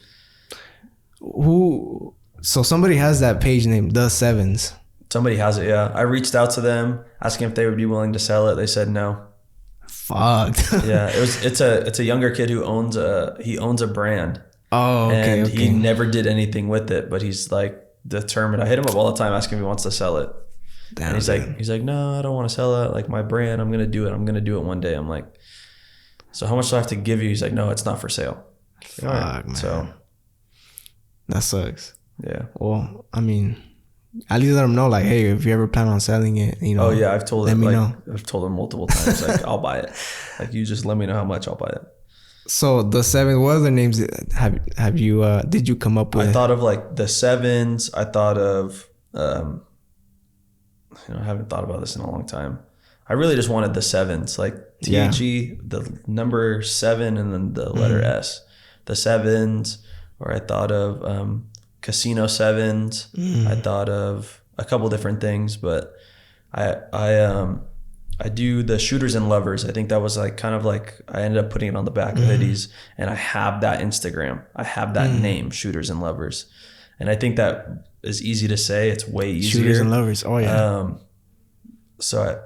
So somebody has that page named The Sevens. Somebody has it. Yeah. I reached out to them asking if they would be willing to sell it. They said no. Fuck. Yeah. It's a younger kid who owns a brand. Oh, okay. And he never did anything with it, but he's like determined. I hit him up all the time asking if he wants to sell it. Damn, and he's like, no, I don't want to sell it. Like my brand, I'm going to do it. I'm going to do it one day. I'm like, so how much do I have to give you? He's like, no, it's not for sale. Fuck, man. So that sucks. Yeah. Well, I mean, at least let them know, like, hey, if you ever plan on selling it, you know. Oh yeah, I've told him. Let me know. I've told him multiple times, like, I'll buy it. Like, you just let me know how much, I'll buy it. So the seven, what other names have you did you come up with? I thought of like the sevens. I thought of I haven't thought about this in a long time. I really just wanted the sevens, like THE, the number 7, and then the letter S. The sevens, or I thought of casino sevens. I thought of a couple different things, but I I do the shooters and lovers. I think that was like kind of like I ended up putting it on the back of hoodies, and I have that Instagram. I have that name, shooters and lovers, and I think that is easy to say. It's way easier. Shooters and lovers. Oh yeah. So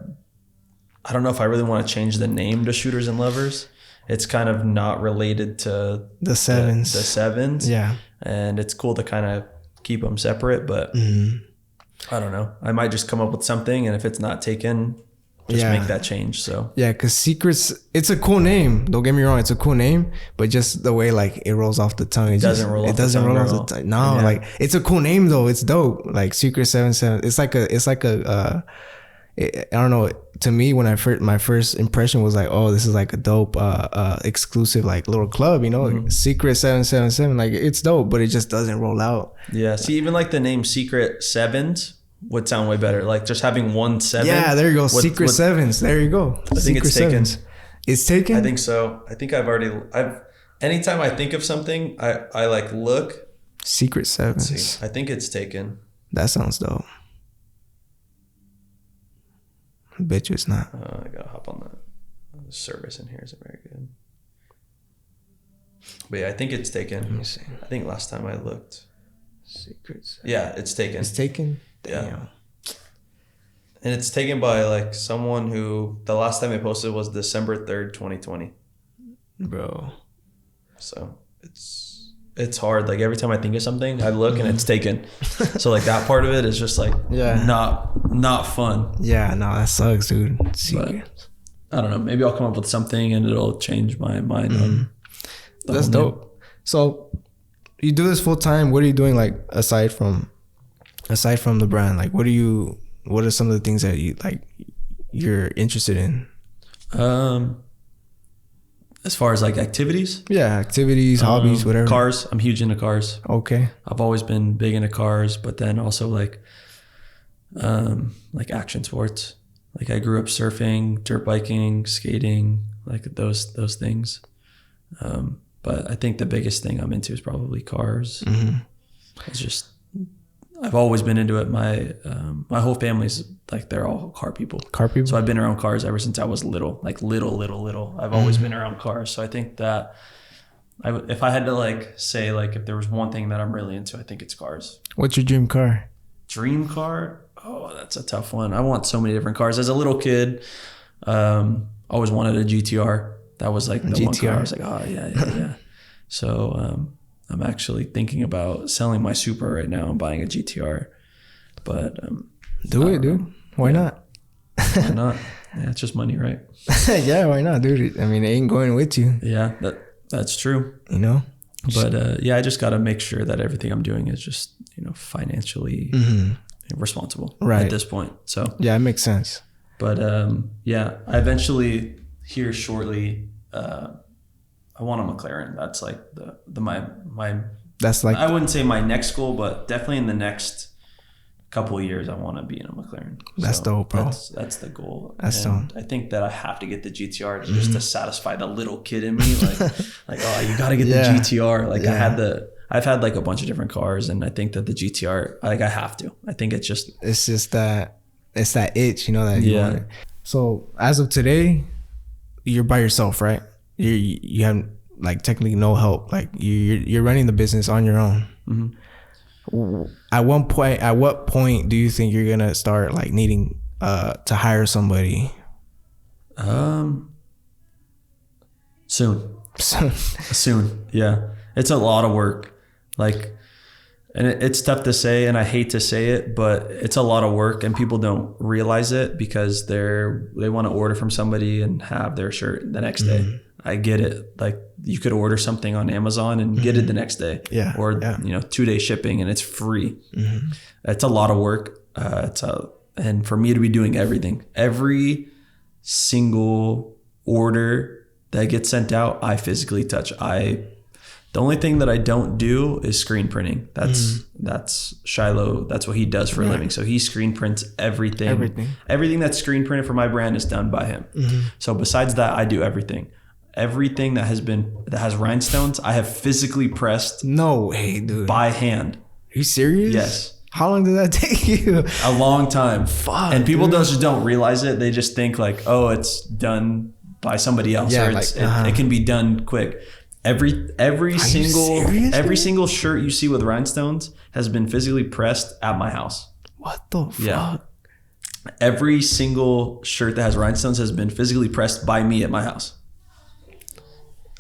I don't know if I really want to change the name to shooters and lovers. It's kind of not related to the sevens. The sevens. Yeah. And it's cool to kind of keep them separate, but I don't know. I might just come up with something, and if it's not taken, just make that change. So yeah, because Secrets, it's a cool name. Don't get me wrong, it's a cool name, but just the way like it rolls off the tongue, it doesn't roll off the tongue. No, like it's a cool name though. It's dope. Like Secret777. It's like a I don't know. To me, when my first impression was like, oh, this is like a dope, exclusive like little club, you know, Secret777. Like it's dope, but it just doesn't roll out. Yeah. See, even like the name Secret7s would sound way better. Like just having 1 7. Yeah, there you go. Secret7s. There you go. I think it's taken. It's taken? I think so. I think anytime I think of something, I like look. Secret7s. I think it's taken. That sounds dope. I bet you it's not. I gotta hop on the service in here isn't very good. But yeah, I think it's taken. Let me see. I think last time I looked. Secrets. Yeah, it's taken. It's taken? Damn. Yeah. And it's taken by like someone who the last time I posted was December 3rd, 2020. Bro. So it's hard. Like every time I think of something, I look and it's taken. So like that part of it is just like not fun. Yeah, no, that sucks, dude. But, I don't know. Maybe I'll come up with something and it'll change my mind on that's dope. Name. So you do this full time. What are you doing like aside from the brand? Like what are some of the things that you're interested in? As far as like activities? Yeah, activities, hobbies, whatever. Cars. I'm huge into cars. Okay. I've always been big into cars, but then also like action sports. Like I grew up surfing, dirt biking, skating, like those things. But I think the biggest thing I'm into is probably cars. It's just I've always been into it. My whole family's like they're all car people. So I've been around cars ever since I was little. Like little. I've always been around cars. So I think that if I had to like say like if there was one thing that I'm really into, I think it's cars. What's your dream car? Dream car? Oh, that's a tough one. I want so many different cars. As a little kid, always wanted a GTR. That was like the GTR. One car. I was like, oh yeah. So I'm actually thinking about selling my Supra right now and buying a GTR. But do it, dude. Why not? Why not? Yeah, it's just money, right? Yeah, why not, dude? I mean, it ain't going with you. Yeah, that's true. You know? But yeah, I just got to make sure that everything I'm doing is just, financially responsible at this point. So yeah, it makes sense. But yeah, I eventually here shortly, I want a McLaren. That's like my. That's like I wouldn't say my next goal, but definitely in the next couple of years, I want to be in a McLaren. That's dope, bro. That's the goal. That's dope. I think that I have to get the GTR just to satisfy the little kid in me. Like oh, you got to get the GTR. Like I've had like a bunch of different cars, and I think that the GTR, like I have to. I think it's just that itch, that you want it. So as of today, you're by yourself, right? You have like technically no help. Like you're running the business on your own. At what point do you think you're gonna start like needing to hire somebody? Soon. Yeah, it's a lot of work. Like, and it's tough to say, and I hate to say it, but it's a lot of work, and people don't realize it because they want to order from somebody and have their shirt the next day. I get it. Like you could order something on Amazon and get it the next day. Yeah. Or 2-day shipping and it's free. It's a lot of work. And for me to be doing every single order that gets sent out, I physically touch. The only thing that I don't do is screen printing. That's Shiloh. That's what he does for a living. So he screen prints everything. Everything that's screen printed for my brand is done by him. So besides that, I do everything. Everything that has rhinestones, I have physically pressed. No way, dude. By hand. Are you serious? Yes. How long did that take you? A long time. Fuck. And people just don't realize it. They just think like, oh, it's done by somebody else, or it can be done quick. Every single shirt you see with rhinestones has been physically pressed at my house. What the fuck? Yeah. Every single shirt that has rhinestones has been physically pressed by me at my house.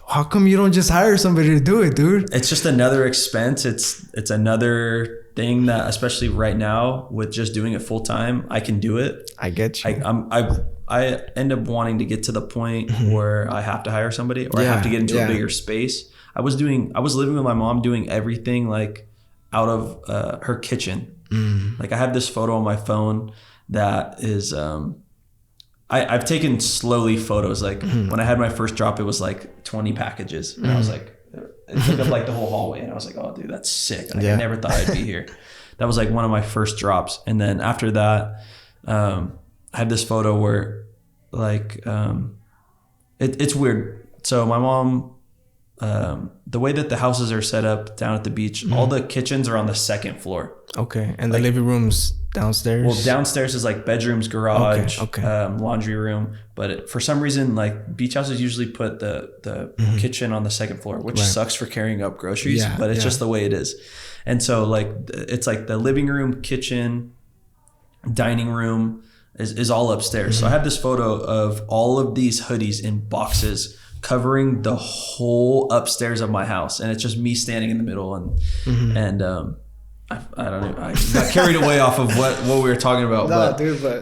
How come you don't just hire somebody to do it, dude? It's just another expense. It's another thing that, especially right now, with just doing it full time, I can do it. I get you. I end up wanting to get to the point where I have to hire somebody, or I have to get into a bigger space. I was living with my mom, doing everything like out of her kitchen. Like I have this photo on my phone that is I've taken slowly photos. Like when I had my first drop, it was like 20 packages, and I was like, it took up like the whole hallway, and I was like, oh dude, that's sick. Like, I never thought I'd be here. That was like one of my first drops. And then after that, I had this photo where like it's weird. So my mom, the way that the houses are set up down at the beach, all the kitchens are on the second floor. Okay. And the living room's downstairs? Well, downstairs is like bedrooms, garage, laundry room. But for some reason, like beach houses usually put the kitchen on the second floor, which sucks for carrying up groceries, but it's just the way it is. And so like, it's like the living room, kitchen, dining room is all upstairs. So I have this photo of all of these hoodies in boxes covering the whole upstairs of my house. And it's just me standing in the middle and I don't know. I got carried away off of what we were talking about.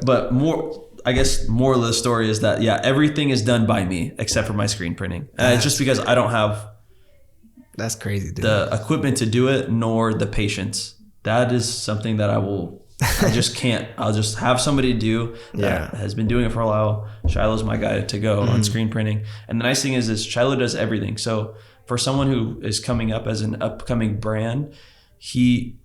But more, I guess more of the story is that, everything is done by me except for my screen printing. It's just because I don't have that's crazy, dude. The equipment to do it, nor the patience. That is something that I just can't. I'll just have somebody do that has been doing it for a while. Shiloh's my guy to go on screen printing. And the nice thing is Shiloh does everything. So for someone who is coming up as an upcoming brand,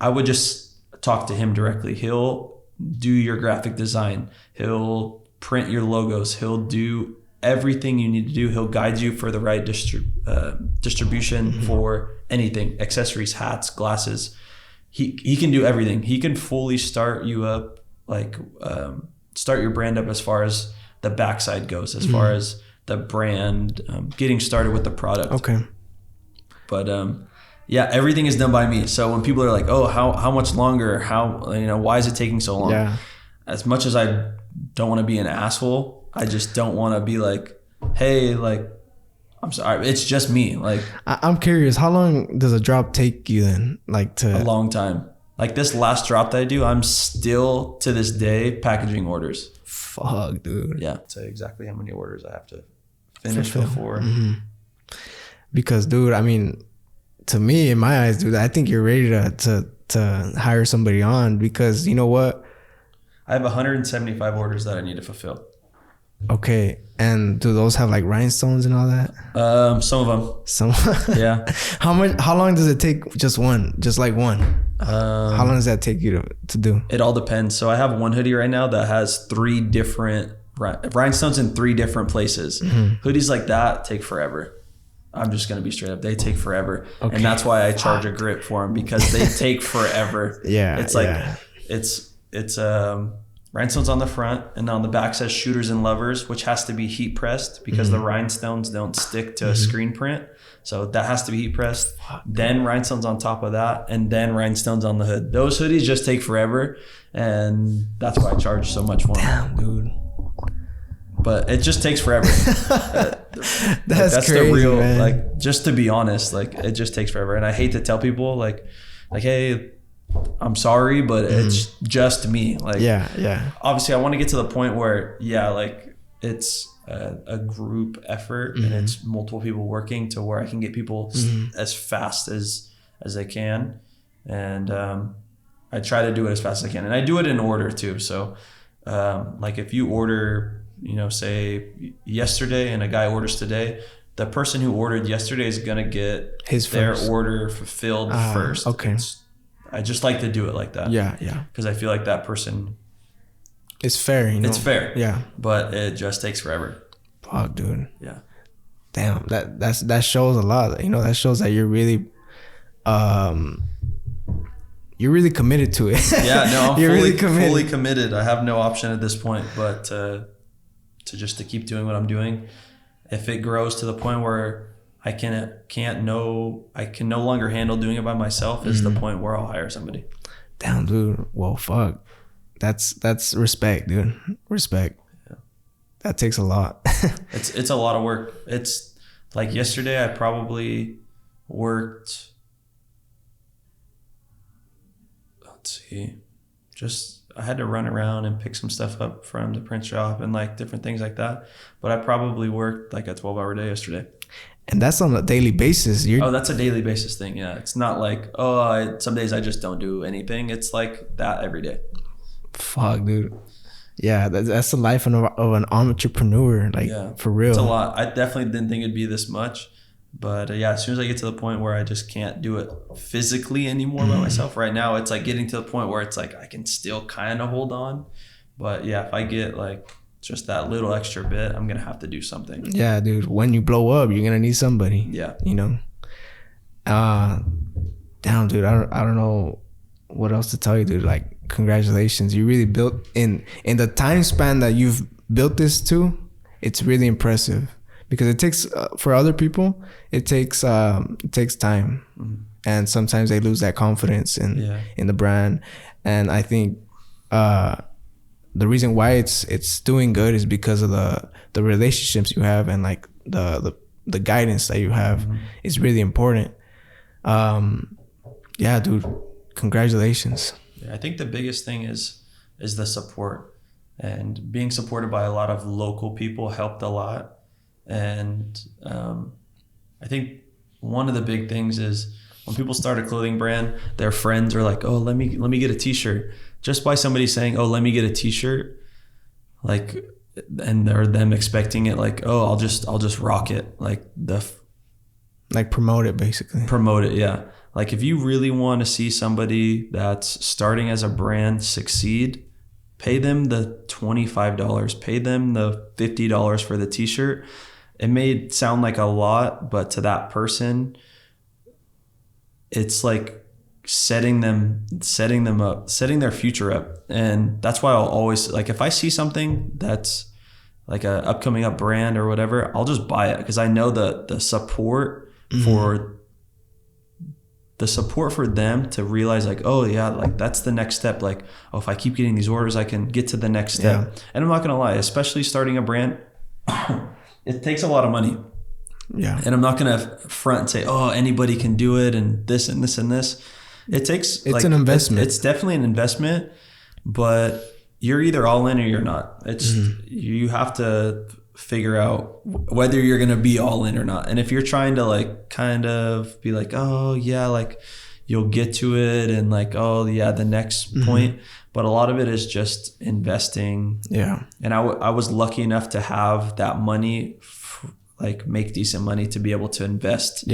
I would just talk to him directly. He'll do your graphic design. He'll print your logos. He'll do everything you need to do. He'll guide you for the right distribution for anything, accessories, hats, glasses. He can do everything. He can fully start you up, like start your brand up as far as the backside goes, as far as the brand, getting started with the product. Okay. But everything is done by me. So when people are like, "Oh, how much longer? Why is it taking so long?" Yeah. As much as I don't want to be an asshole, I just don't want to be like, "Hey, like, I'm sorry, it's just me." Like, I'm curious, how long does a drop take you then? Like a long time. Like this last drop that I do, I'm still to this day packaging orders. Fuck, dude. Yeah. Say exactly how many orders I have to finish before. Because, dude, I mean, to me, in my eyes, dude, I think you're ready to hire somebody on, because you know what? I have 175 orders that I need to fulfill. Okay. And do those have like rhinestones and all that? Some of them. Some. Yeah. How long does it take? Just one? How long does that take you to do? It all depends. So I have one hoodie right now that has 3 different rhinestones in 3 different places. Hoodies like that take forever. I'm just going to be straight up. They take forever. Okay. And that's why I charge a grip for them, because they take forever. It's like, it's rhinestones on the front, and on the back says shooters and lovers, which has to be heat pressed because the rhinestones don't stick to a screen print. So that has to be heat pressed. Then rhinestones on top of that, and then rhinestones on the hood. Those hoodies just take forever, and that's why I charge so much for them. Damn, dude. But it just takes forever. That's crazy, the real, man. Like, just to be honest, like, it just takes forever. And I hate to tell people like, hey, I'm sorry, but it's just me. Like, obviously I want to get to the point where, like, it's a group effort and it's multiple people working to where I can get people as fast as they can. And I try to do it as fast as I can. And I do it in order too. So like if you order, say yesterday and a guy orders today, the person who ordered yesterday is going to get their order fulfilled first. Okay. I just like to do it like that. Yeah. Because I feel like that person... It's fair, It's fair. Yeah. But it just takes forever. Fuck, dude. Yeah. Damn, that shows a lot. That shows that you're really you're really committed to it. Yeah, no, I'm you're fully committed. I have no option at this point but to keep doing what I'm doing. If it grows to the point where I can no longer handle doing it by myself, is the point where I'll hire somebody. Damn, dude. Well, fuck. That's respect, dude. Respect. Yeah. That takes a lot. It's a lot of work. It's like yesterday I probably worked, let's see, I had to run around and pick some stuff up from the print shop and like different things like that. But I probably worked like a 12-hour day yesterday. And that's on a daily basis. That's a daily basis thing. Yeah. It's not like, some days I just don't do anything. It's like that every day. Fuck, dude. Yeah, that's the life of an entrepreneur. Like, for real. It's a lot. I definitely didn't think it'd be this much. But as soon as I get to the point where I just can't do it physically anymore by myself, right now it's like getting to the point where it's like I can still kind of hold on. But if I get like just that little extra bit, I'm going to have to do something. Yeah, dude. When you blow up, you're going to need somebody. Yeah. You know? Damn, dude. I don't know what else to tell you, dude. Like, congratulations. You really built in the time span that you've built this to. It's really impressive. Because it takes for other people, it takes time, and sometimes they lose that confidence in the brand. And I think the reason why it's doing good is because of the relationships you have, and like the guidance that you have is really important. Yeah, dude, congratulations. Yeah, I think the biggest thing is the support, and being supported by a lot of local people helped a lot. And I think one of the big things is when people start a clothing brand, their friends are like, "Oh, let me get a t-shirt." Just by somebody saying, "Oh, let me get a t-shirt," like, and they're them expecting it like, "Oh, I'll just rock it," like promote it, basically. Promote it, yeah. Like, if you really want to see somebody that's starting as a brand succeed, pay them the $25, pay them the $50 for the t-shirt. It may sound like a lot, but to that person, it's like setting their future up. And that's why I'll always, like, if I see something that's like a upcoming up brand or whatever, I'll just buy it, because I know the support for them to realize like, oh yeah, like that's the next step. Like, oh, if I keep getting these orders, I can get to the next step. Yeah. And I'm not gonna lie, especially starting a brand, it takes a lot of money. Yeah. And I'm not gonna front and say, oh, anybody can do it and this and this and this. It's an investment. It's definitely an investment, but you're either all in or you're not. You have to figure out whether you're going to be all in or not. And if you're trying to like kind of be like, oh yeah, like you'll get to it and like, oh yeah, the next point. But a lot of it is just investing. Yeah. And I was lucky enough to have that money, like make decent money to be able to invest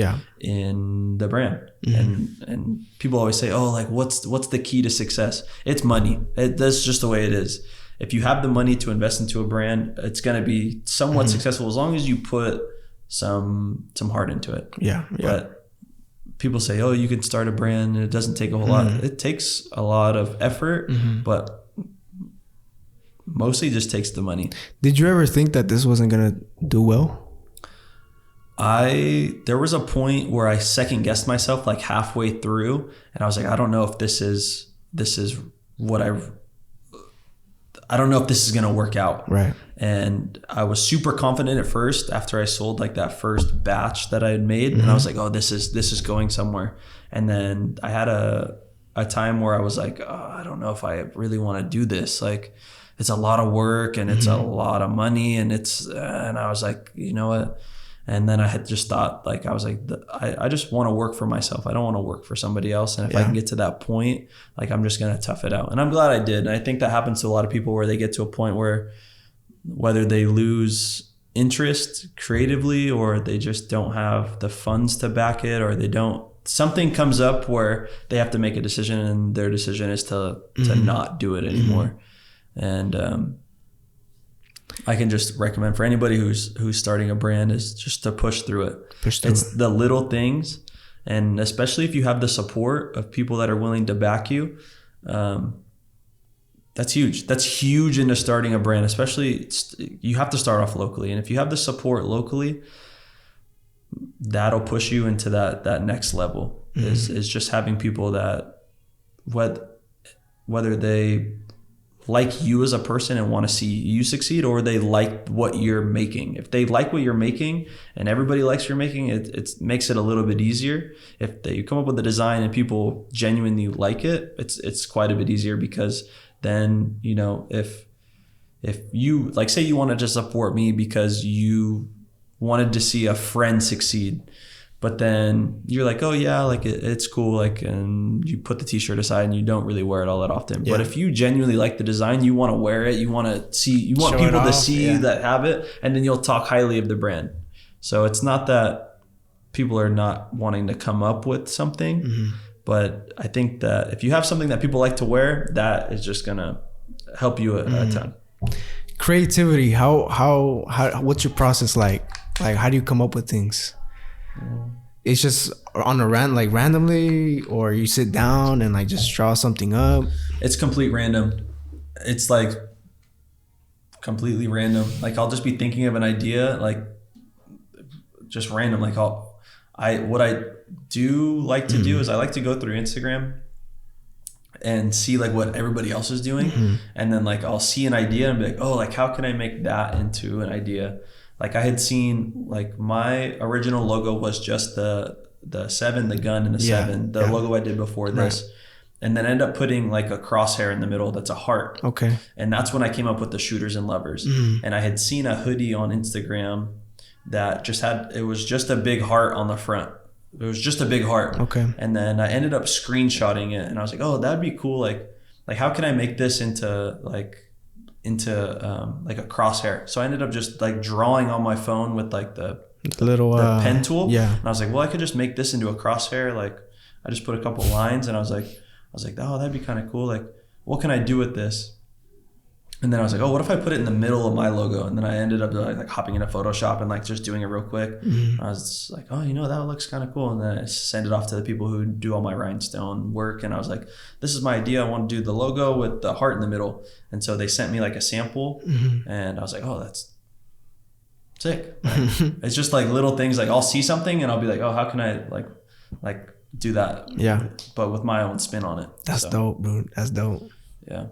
in the brand. And people always say, oh, like what's the key to success? It's money. That's just the way it is. If you have the money to invest into a brand, it's going to be somewhat successful as long as you put some heart into it. Yeah. But people say, oh, you can start a brand and it doesn't take a whole lot. It takes a lot of effort, but mostly just takes the money. Did you ever think that this wasn't going to do well? There was a point where I second guessed myself like halfway through, and I was like, I don't know if this is what I don't know if this is going to work out. Right. And I was super confident at first after I sold like that first batch that I had made. And I was like, oh, this is going somewhere. And then I had a time where I was like, oh, I don't know if I really want to do this. Like, it's a lot of work and it's a lot of money and I was like, you know what? And then I had just thought, like, I was like, I just want to work for myself. I don't want to work for somebody else. And if I can get to that point, like, I'm just going to tough it out. And I'm glad I did. And I think that happens to a lot of people where they get to a point where whether they lose interest creatively or they just don't have the funds to back it, or something comes up where they have to make a decision, and their decision is to not do it anymore. And, I can just recommend for anybody who's starting a brand is just to push through it. It's the little things, And especially if you have the support of people that are willing to back you, that's huge. That's huge into starting a brand, especially you have to start off locally. And if you have the support locally, that'll push you into that next level. Is just having people that whether they like you as a person and want to see you succeed, or they like what you're making. If they like what you're making and everybody likes what you're making, it makes it a little bit easier. If you come up with a design and people genuinely like it, it's quite a bit easier, because then, you know, if you, like, say you wanted to support me because you wanted to see a friend succeed, but then you're like, oh yeah, like it's cool, like, and you put the t-shirt aside and you don't really wear it all that often. Yeah. But if you genuinely like the design, you want to wear it, you want people to see that have it, and then you'll talk highly of the brand. So it's not that people are not wanting to come up with something, but I think that if you have something that people like to wear, that is just gonna help you a ton. Creativity, how what's your process like? Like, how do you come up with things? It's just on a randomly, or you sit down and like just draw something up? It's complete random. It's like completely random. Like, I'll just be thinking of an idea, like just random. Like what I do like to do is I like to go through Instagram and see like what everybody else is doing. And then like I'll see an idea and be like, oh, like how can I make that into an idea? Like I had seen, like my original logo was just the 7, the gun and the 7, the logo I did before this. Right. And then I ended up putting like a crosshair in the middle that's a heart. Okay. And that's when I came up with the shooters and lovers. And I had seen a hoodie on Instagram that it was just a big heart on the front. It was just a big heart. Okay. And then I ended up screenshotting it, and I was like, oh, that'd be cool. Like how can I make this into like a crosshair? So I ended up just like drawing on my phone with like the little pen tool. Yeah. And I was like, well, I could just make this into a crosshair. Like I just put a couple lines, and I was like, oh, that'd be kind of cool. Like, what can I do with this? And then I was like, oh, what if I put it in the middle of my logo? And then I ended up like hopping into Photoshop and like just doing it real quick. I was like, oh, that looks kind of cool. And then I sent it off to the people who do all my rhinestone work. And I was like, this is my idea. I want to do the logo with the heart in the middle. And so they sent me like a sample, and I was like, oh, that's sick. Like, it's just like little things. Like I'll see something and I'll be like, oh, how can I like do that? Yeah. But with my own spin on it. That's dope, dude. That's dope. Yeah.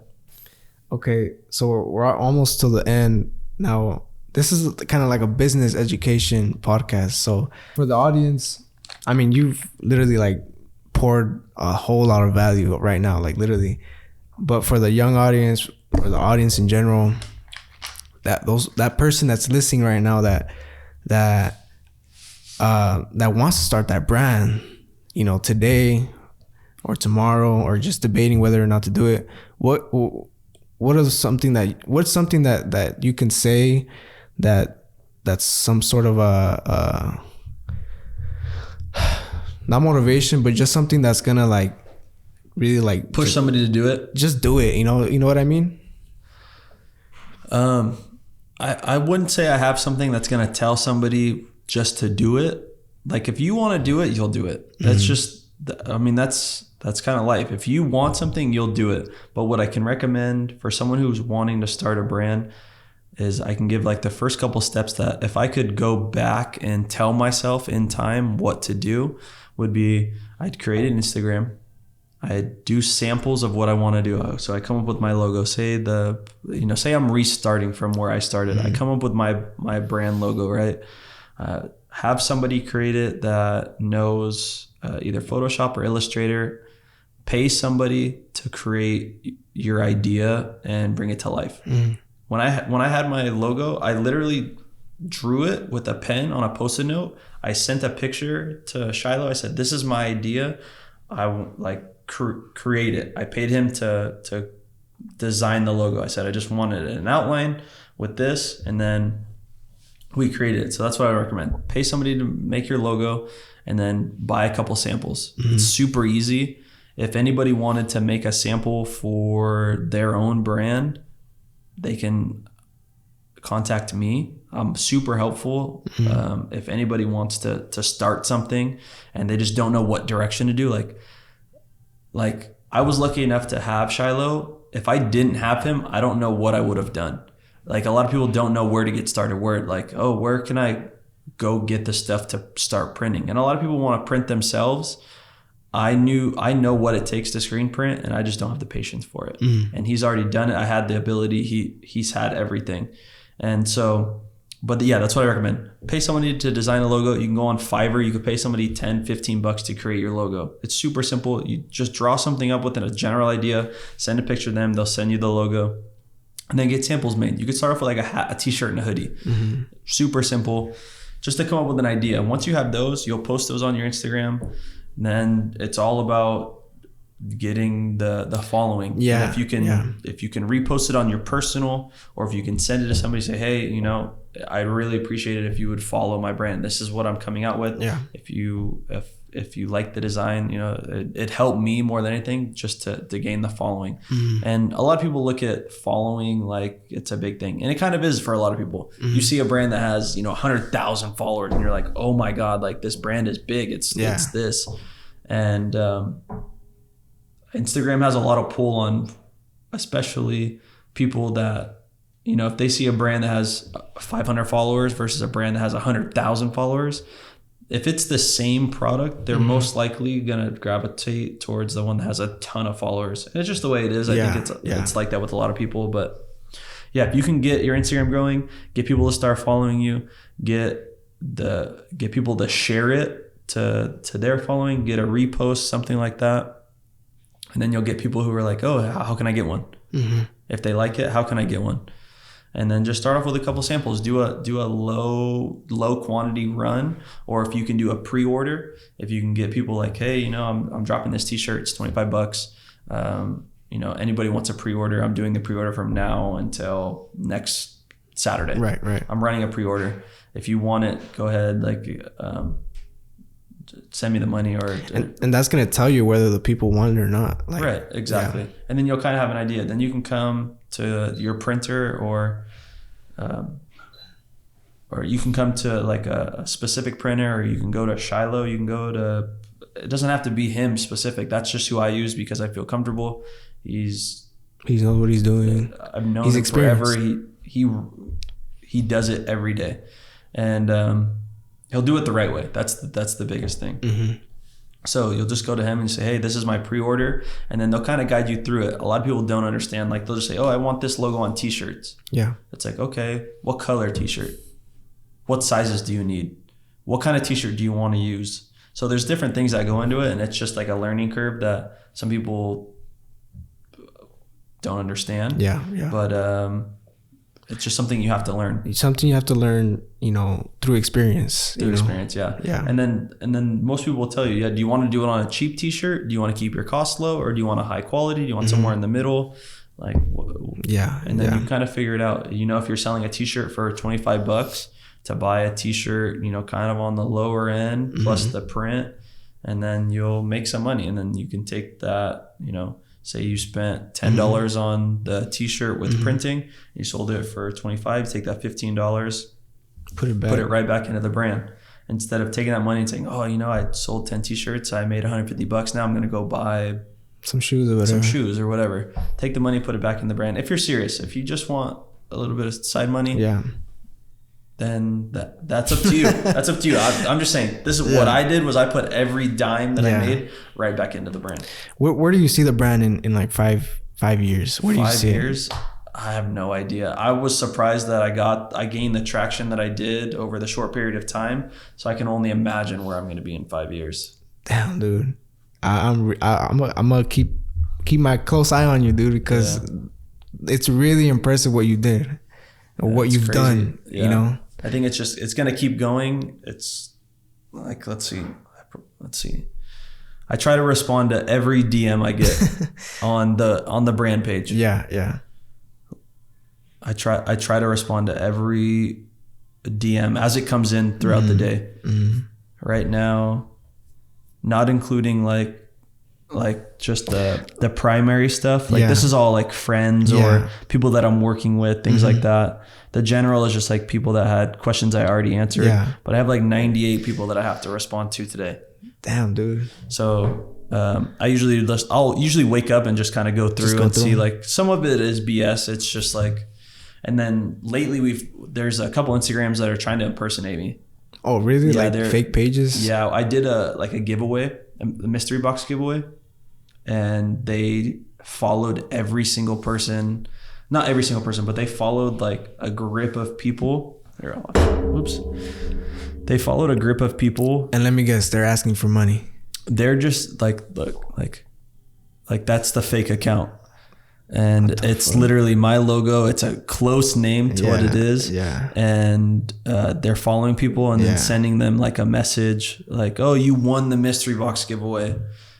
Okay, so we're almost to the end now. This is kind of like a business education podcast. So for the audience, I mean, you've literally like poured a whole lot of value right now, like literally. But for the young audience, or the audience in general, that person that's listening right now that wants to start that brand, today or tomorrow, or just debating whether or not to do it, what's something that you can say that's some sort of a not motivation, but just something that's gonna like really like push somebody to do it? Just do it. You know what I mean? I wouldn't say I have something that's gonna tell somebody just to do it. Like if you want to do it, you'll do it. That's just, I mean, that's kind of life. If you want something, you'll do it. But what I can recommend for someone who's wanting to start a brand is I can give like the first couple steps that if I could go back and tell myself in time what to do, would be I'd create an Instagram. I'd do samples of what I want to do. So I come up with my logo. Say I'm restarting from where I started. I come up with my brand logo, right? Have somebody create it that knows either Photoshop or Illustrator. Pay somebody to create your idea and bring it to life. When I had my logo, I literally drew it with a pen on a Post-it note. I sent a picture to Shiloh. I said, "This is my idea. I like create it." I paid him to design the logo. I said, "I just wanted an outline with this," and then we created it. So that's what I recommend. Pay somebody to make your logo, and then buy a couple samples. It's super easy. If anybody wanted to make a sample for their own brand, they can contact me. I'm super helpful. If anybody wants to start something and they just don't know what direction to do, like I was lucky enough to have Shiloh. If I didn't have him, I don't know what I would have done. Like a lot of people don't know where to get started, where can I go get the stuff to start printing? And a lot of people want to print themselves. I know what it takes to screen print, and I just don't have the patience for it. And he's already done it. I had the ability. He's had everything. And so, but yeah, that's what I recommend. Pay somebody to design a logo. You can go on Fiverr. You could pay somebody $10-15 to create your logo. It's super simple. You just draw something up within a general idea, send a picture to them. They'll send you the logo, and then get samples made. You could start off with like a hat, a t-shirt, and a hoodie. Super simple, just to come up with an idea. Once you have those, you'll post those on your Instagram. And then it's all about getting the following. Yeah. And if you can repost it on your personal, or if you can send it to somebody, say, hey, you know, I'd really appreciate it if you would follow my brand. This is what I'm coming out with. Yeah. If you like the design, you know, it helped me more than anything just to gain the following. And a lot of people look at following like it's a big thing. And it kind of is for a lot of people. You see a brand that has, you know, 100,000 followers and you're like, oh my God, like this brand is big. It's this. And Instagram has a lot of pull on especially people that, you know, if they see a brand that has 500 followers versus a brand that has 100,000 followers, if it's the same product, they're most likely going to gravitate towards the one that has a ton of followers. And it's just the way it is. I think it's like that with a lot of people. But yeah, if you can get your Instagram growing, get people to start following you, get people to share it to their following, get a repost, something like that. And then you'll get people who are like, oh, how can I get one? If they like it, how can I get one? And then just start off with a couple samples. Do a low quantity run, or if you can do a pre-order, if you can get people like, hey, you know, I'm dropping this t-shirt, it's $25. You know, anybody wants a pre-order, I'm doing the pre-order from now until next Saturday. Right. I'm running a pre-order. If you want it, go ahead, send me the money, and that's going to tell you whether the people want it or not. Right, exactly. Yeah. And then you'll kind of have an idea. Then you can come to your printer, or you can come to like a specific printer, or you can go to Shiloh. You can go to, it doesn't have to be him specific. That's just who I use because I feel comfortable. He knows what he's doing. I've known him forever. He does it every day, and he'll do it the right way. That's the biggest thing. So you'll just go to him and say, hey, this is my pre-order. And then they'll kind of guide you through it. A lot of people don't understand. Like they'll just say, oh, I want this logo on t-shirts. Yeah. It's like, okay, what color t-shirt? What sizes do you need? What kind of t-shirt do you want to use? So there's different things that go into it. And it's just like a learning curve that some people don't understand. Yeah. But it's just something you have to learn. It's something you have to learn, you know, through experience. Yeah. And then most people will tell you, do you want to do it on a cheap t-shirt? Do you want to keep your costs low, or do you want a high quality? Do you want somewhere in the middle? Like, and then you kind of figure it out. You know, if you're selling a t-shirt for $25, to buy a t-shirt, you know, kind of on the lower end plus the print, and then you'll make some money. And then you can take that, you know, say you spent $10 on the t-shirt with printing, you sold it for $25, take that $15, put it right back into the brand. Instead of taking that money and saying, oh, you know, I sold 10 t-shirts, I made $150, now I'm going to go buy some shoes or whatever. Take the money, put it back in the brand. If you're serious, if you just want a little bit of side money, then that's up to you. That's up to you. I'm just saying, this is what I did was I put every dime that I made right back into the brand. Where do you see the brand in like five years? Where do you see 5 years? I have no idea. I was surprised that I gained the traction that I did over the short period of time. So I can only imagine where I'm going to be in 5 years. Damn, dude. I'm gonna keep my close eye on you, dude, because it's really impressive what you did, or what you've done. You know. I think it's going to keep going. It's like, let's see. I try to respond to every DM I get on the brand page. Yeah. I try to respond to every DM as it comes in throughout the day. Right now, not including like just the primary stuff. Like this is all like friends or people that I'm working with, things like that. The general is just like people that had questions I already answered. Yeah. But I have like 98 people that I have to respond to today. Damn, dude. So I'll usually wake up and just kind of go through and see like some of it is BS. It's just like, and then lately there's a couple Instagrams that are trying to impersonate me. Oh, really? Yeah, like fake pages? Yeah. I did a giveaway, a mystery box giveaway, and they followed every single person. Not every single person, but they followed like a grip of people. Whoops. They followed a grip of people. And let me guess, they're asking for money. They're just like, look, like that's the fake account. And it's literally my logo. It's a close name to what it is. Yeah. And they're following people and then sending them like a message like, oh, you won the mystery box giveaway.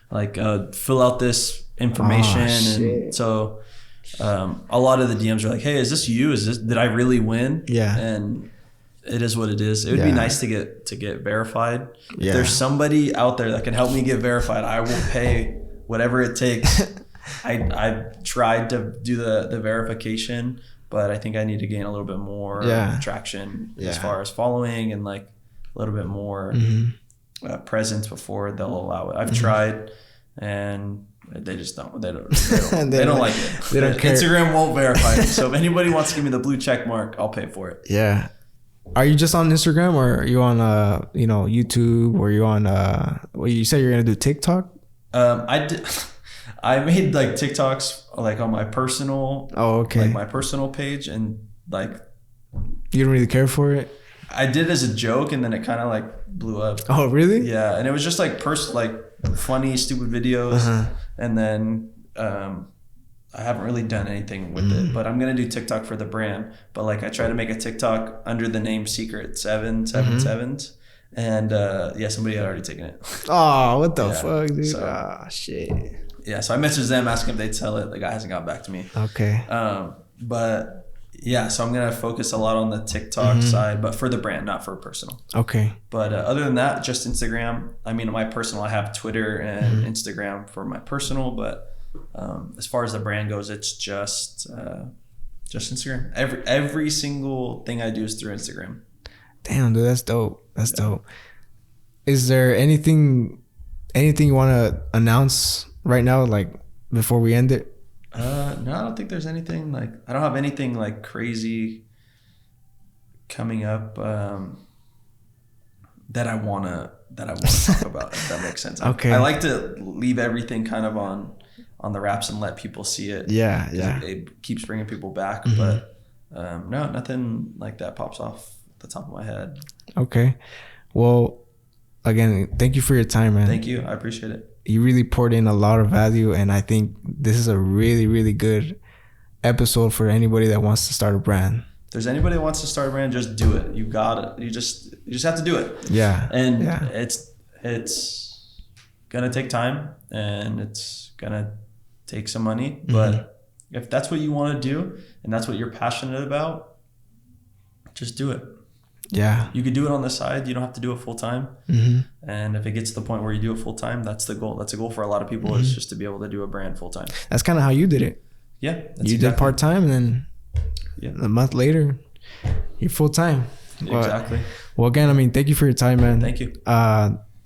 Like, fill out this information. And so a lot of the DMs are like, hey, is this you? Did I really win? Yeah. And it is what it is. It would be nice to get verified. Yeah. If there's somebody out there that can help me get verified, I will pay whatever it takes. I've tried to do the verification, but I think I need to gain a little bit more traction as far as following and like a little bit more presence before they'll allow it. I've tried and they just don't. They don't like it. They don't care. Instagram won't verify it. So if anybody wants to give me the blue check mark, I'll pay for it. Yeah. Are you just on Instagram or are you on YouTube or you on well, you said you're gonna do TikTok? I did. I made like TikToks like on my personal like my personal page, and like you don't really care for it. I did as a joke and then it kind of like blew up. Oh really? Yeah, and it was just like funny stupid videos, and then I haven't really done anything with it, but I'm gonna do TikTok for the brand. But like I try to make a TikTok under the name Secret777s, and somebody had already taken it. Oh, what the fuck, dude? So, shit. Yeah, so I messaged them asking if they'd sell it. The guy hasn't got back to me. Okay. But yeah, so I'm gonna focus a lot on the TikTok side, but for the brand, not for personal. Okay. But other than that, just Instagram. I mean, my personal, I have Twitter and Instagram for my personal, but as far as the brand goes, it's just Instagram. Every single thing I do is through Instagram. Damn, dude, that's dope. That's dope. Is there anything you want to announce right now, like before we end it? No, I don't think there's anything like, I don't have anything like crazy coming up that I want to talk about, if that makes sense. Okay. I like to leave everything kind of on the wraps and let people see it. Yeah. It keeps bringing people back, but no, nothing like that pops off the top of my head. Okay. Well, again, thank you for your time, man. Thank you. I appreciate it. You really poured in a lot of value, and I think this is a really, really good episode for anybody that wants to start a brand. If there's anybody that wants to start a brand, just do it. You got it. You just have to do it. Yeah. And it's gonna take time and it's gonna take some money, but if that's what you want to do and that's what you're passionate about, just do it. Yeah. You could do it on the side. You don't have to do it full time. And if it gets to the point where you do it full time, that's the goal. That's a goal for a lot of people, is just to be able to do a brand full time. That's kind of how you did it. Yeah. You did part time, and then a month later, you're full time. Exactly. Well, again, I mean, thank you for your time, man. Thank you.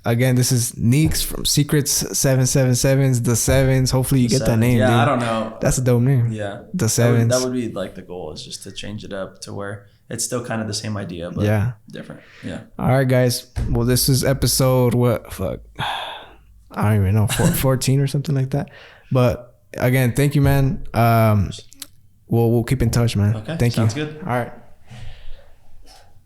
Again, this is Neeks from Secret777s, the Sevens. Hopefully you get that name. Yeah, dude. I don't know. That's a dope name. Yeah. The Sevens. That would be like the goal, is just to change it up to where it's still kind of the same idea, but different. Yeah. All right, guys. Well, this is episode I don't even know, 14 or something like that. But again, thank you, man. We'll keep in touch, man. Okay. Thank you. Sounds good. All right.